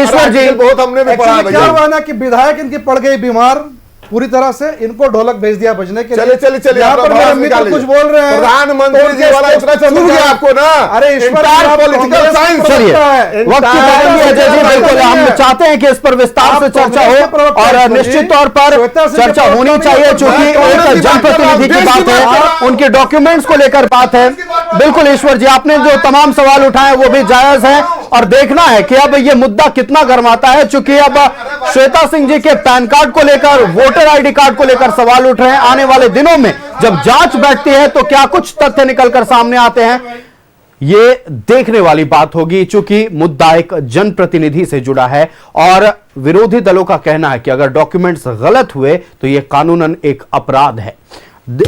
A: ईश्वर जी।
F: बहुत हमने भी पढ़ा
G: क्या हुआ ना कि विधायक इनकी पड़ गई बीमार पूरी तरह से, इनको ढोलक भेज दिया बजने के लिए।
F: चलिए
G: यहाँ पर मेरे मित्र कुछ बोल रहे हैं,
F: प्रधानमंत्री जी वाला इतना चल गया आपको ना।
G: अरे ईश्वर
F: पॉलिटिकल साइंस
A: चलिए वक्त की पाबंदी है अजय जी, बिल्कुल हम चाहते हैं कि इस पर विस्तार से चर्चा हो और निश्चित तौर पर चर्चा होनी चाहिए, चूंकि एक जनप्रतिनिधि की बात है, उनके डॉक्यूमेंट्स को लेकर बात है। बिल्कुल ईश्वर जी आपने जो तमाम सवाल उठाए वो भी जायज है और देखना है कि अब ये मुद्दा कितना गर्माता है, चूंकि अब श्वेता सिंह जी के पैन कार्ड को लेकर, वोटर आईडी कार्ड को लेकर सवाल उठ रहे हैं। आने वाले दिनों में जब जांच बैठती है तो क्या कुछ तथ्य निकलकर सामने आते हैं, ये देखने वाली बात होगी, चूंकि मुद्दा एक जनप्रतिनिधि से जुड़ा है और विरोधी दलों का कहना है कि अगर डॉक्यूमेंट्स गलत हुए तो यह कानूनन एक अपराध है।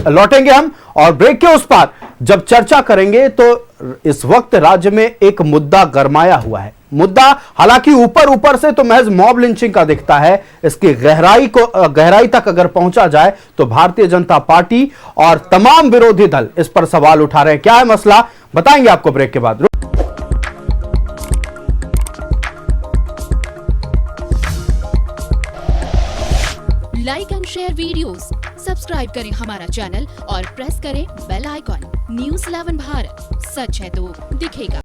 A: लौटेंगे हम और ब्रेक के उस पार जब चर्चा करेंगे तो इस वक्त राज्य में एक मुद्दा गरमाया हुआ है। मुद्दा हालांकि ऊपर से तो महज मॉब लिंचिंग का दिखता है, इसकी गहराई तक अगर पहुंचा जाए तो भारतीय जनता पार्टी और तमाम विरोधी दल इस पर सवाल उठा रहे हैं। क्या है मसला, बताएंगे आपको ब्रेक के बाद।
J: Like and share videos, subscribe करें हमारा चैनल और प्रेस करें बेल आइकॉन। न्यूज़ 11 भारत, सच है तो दिखेगा।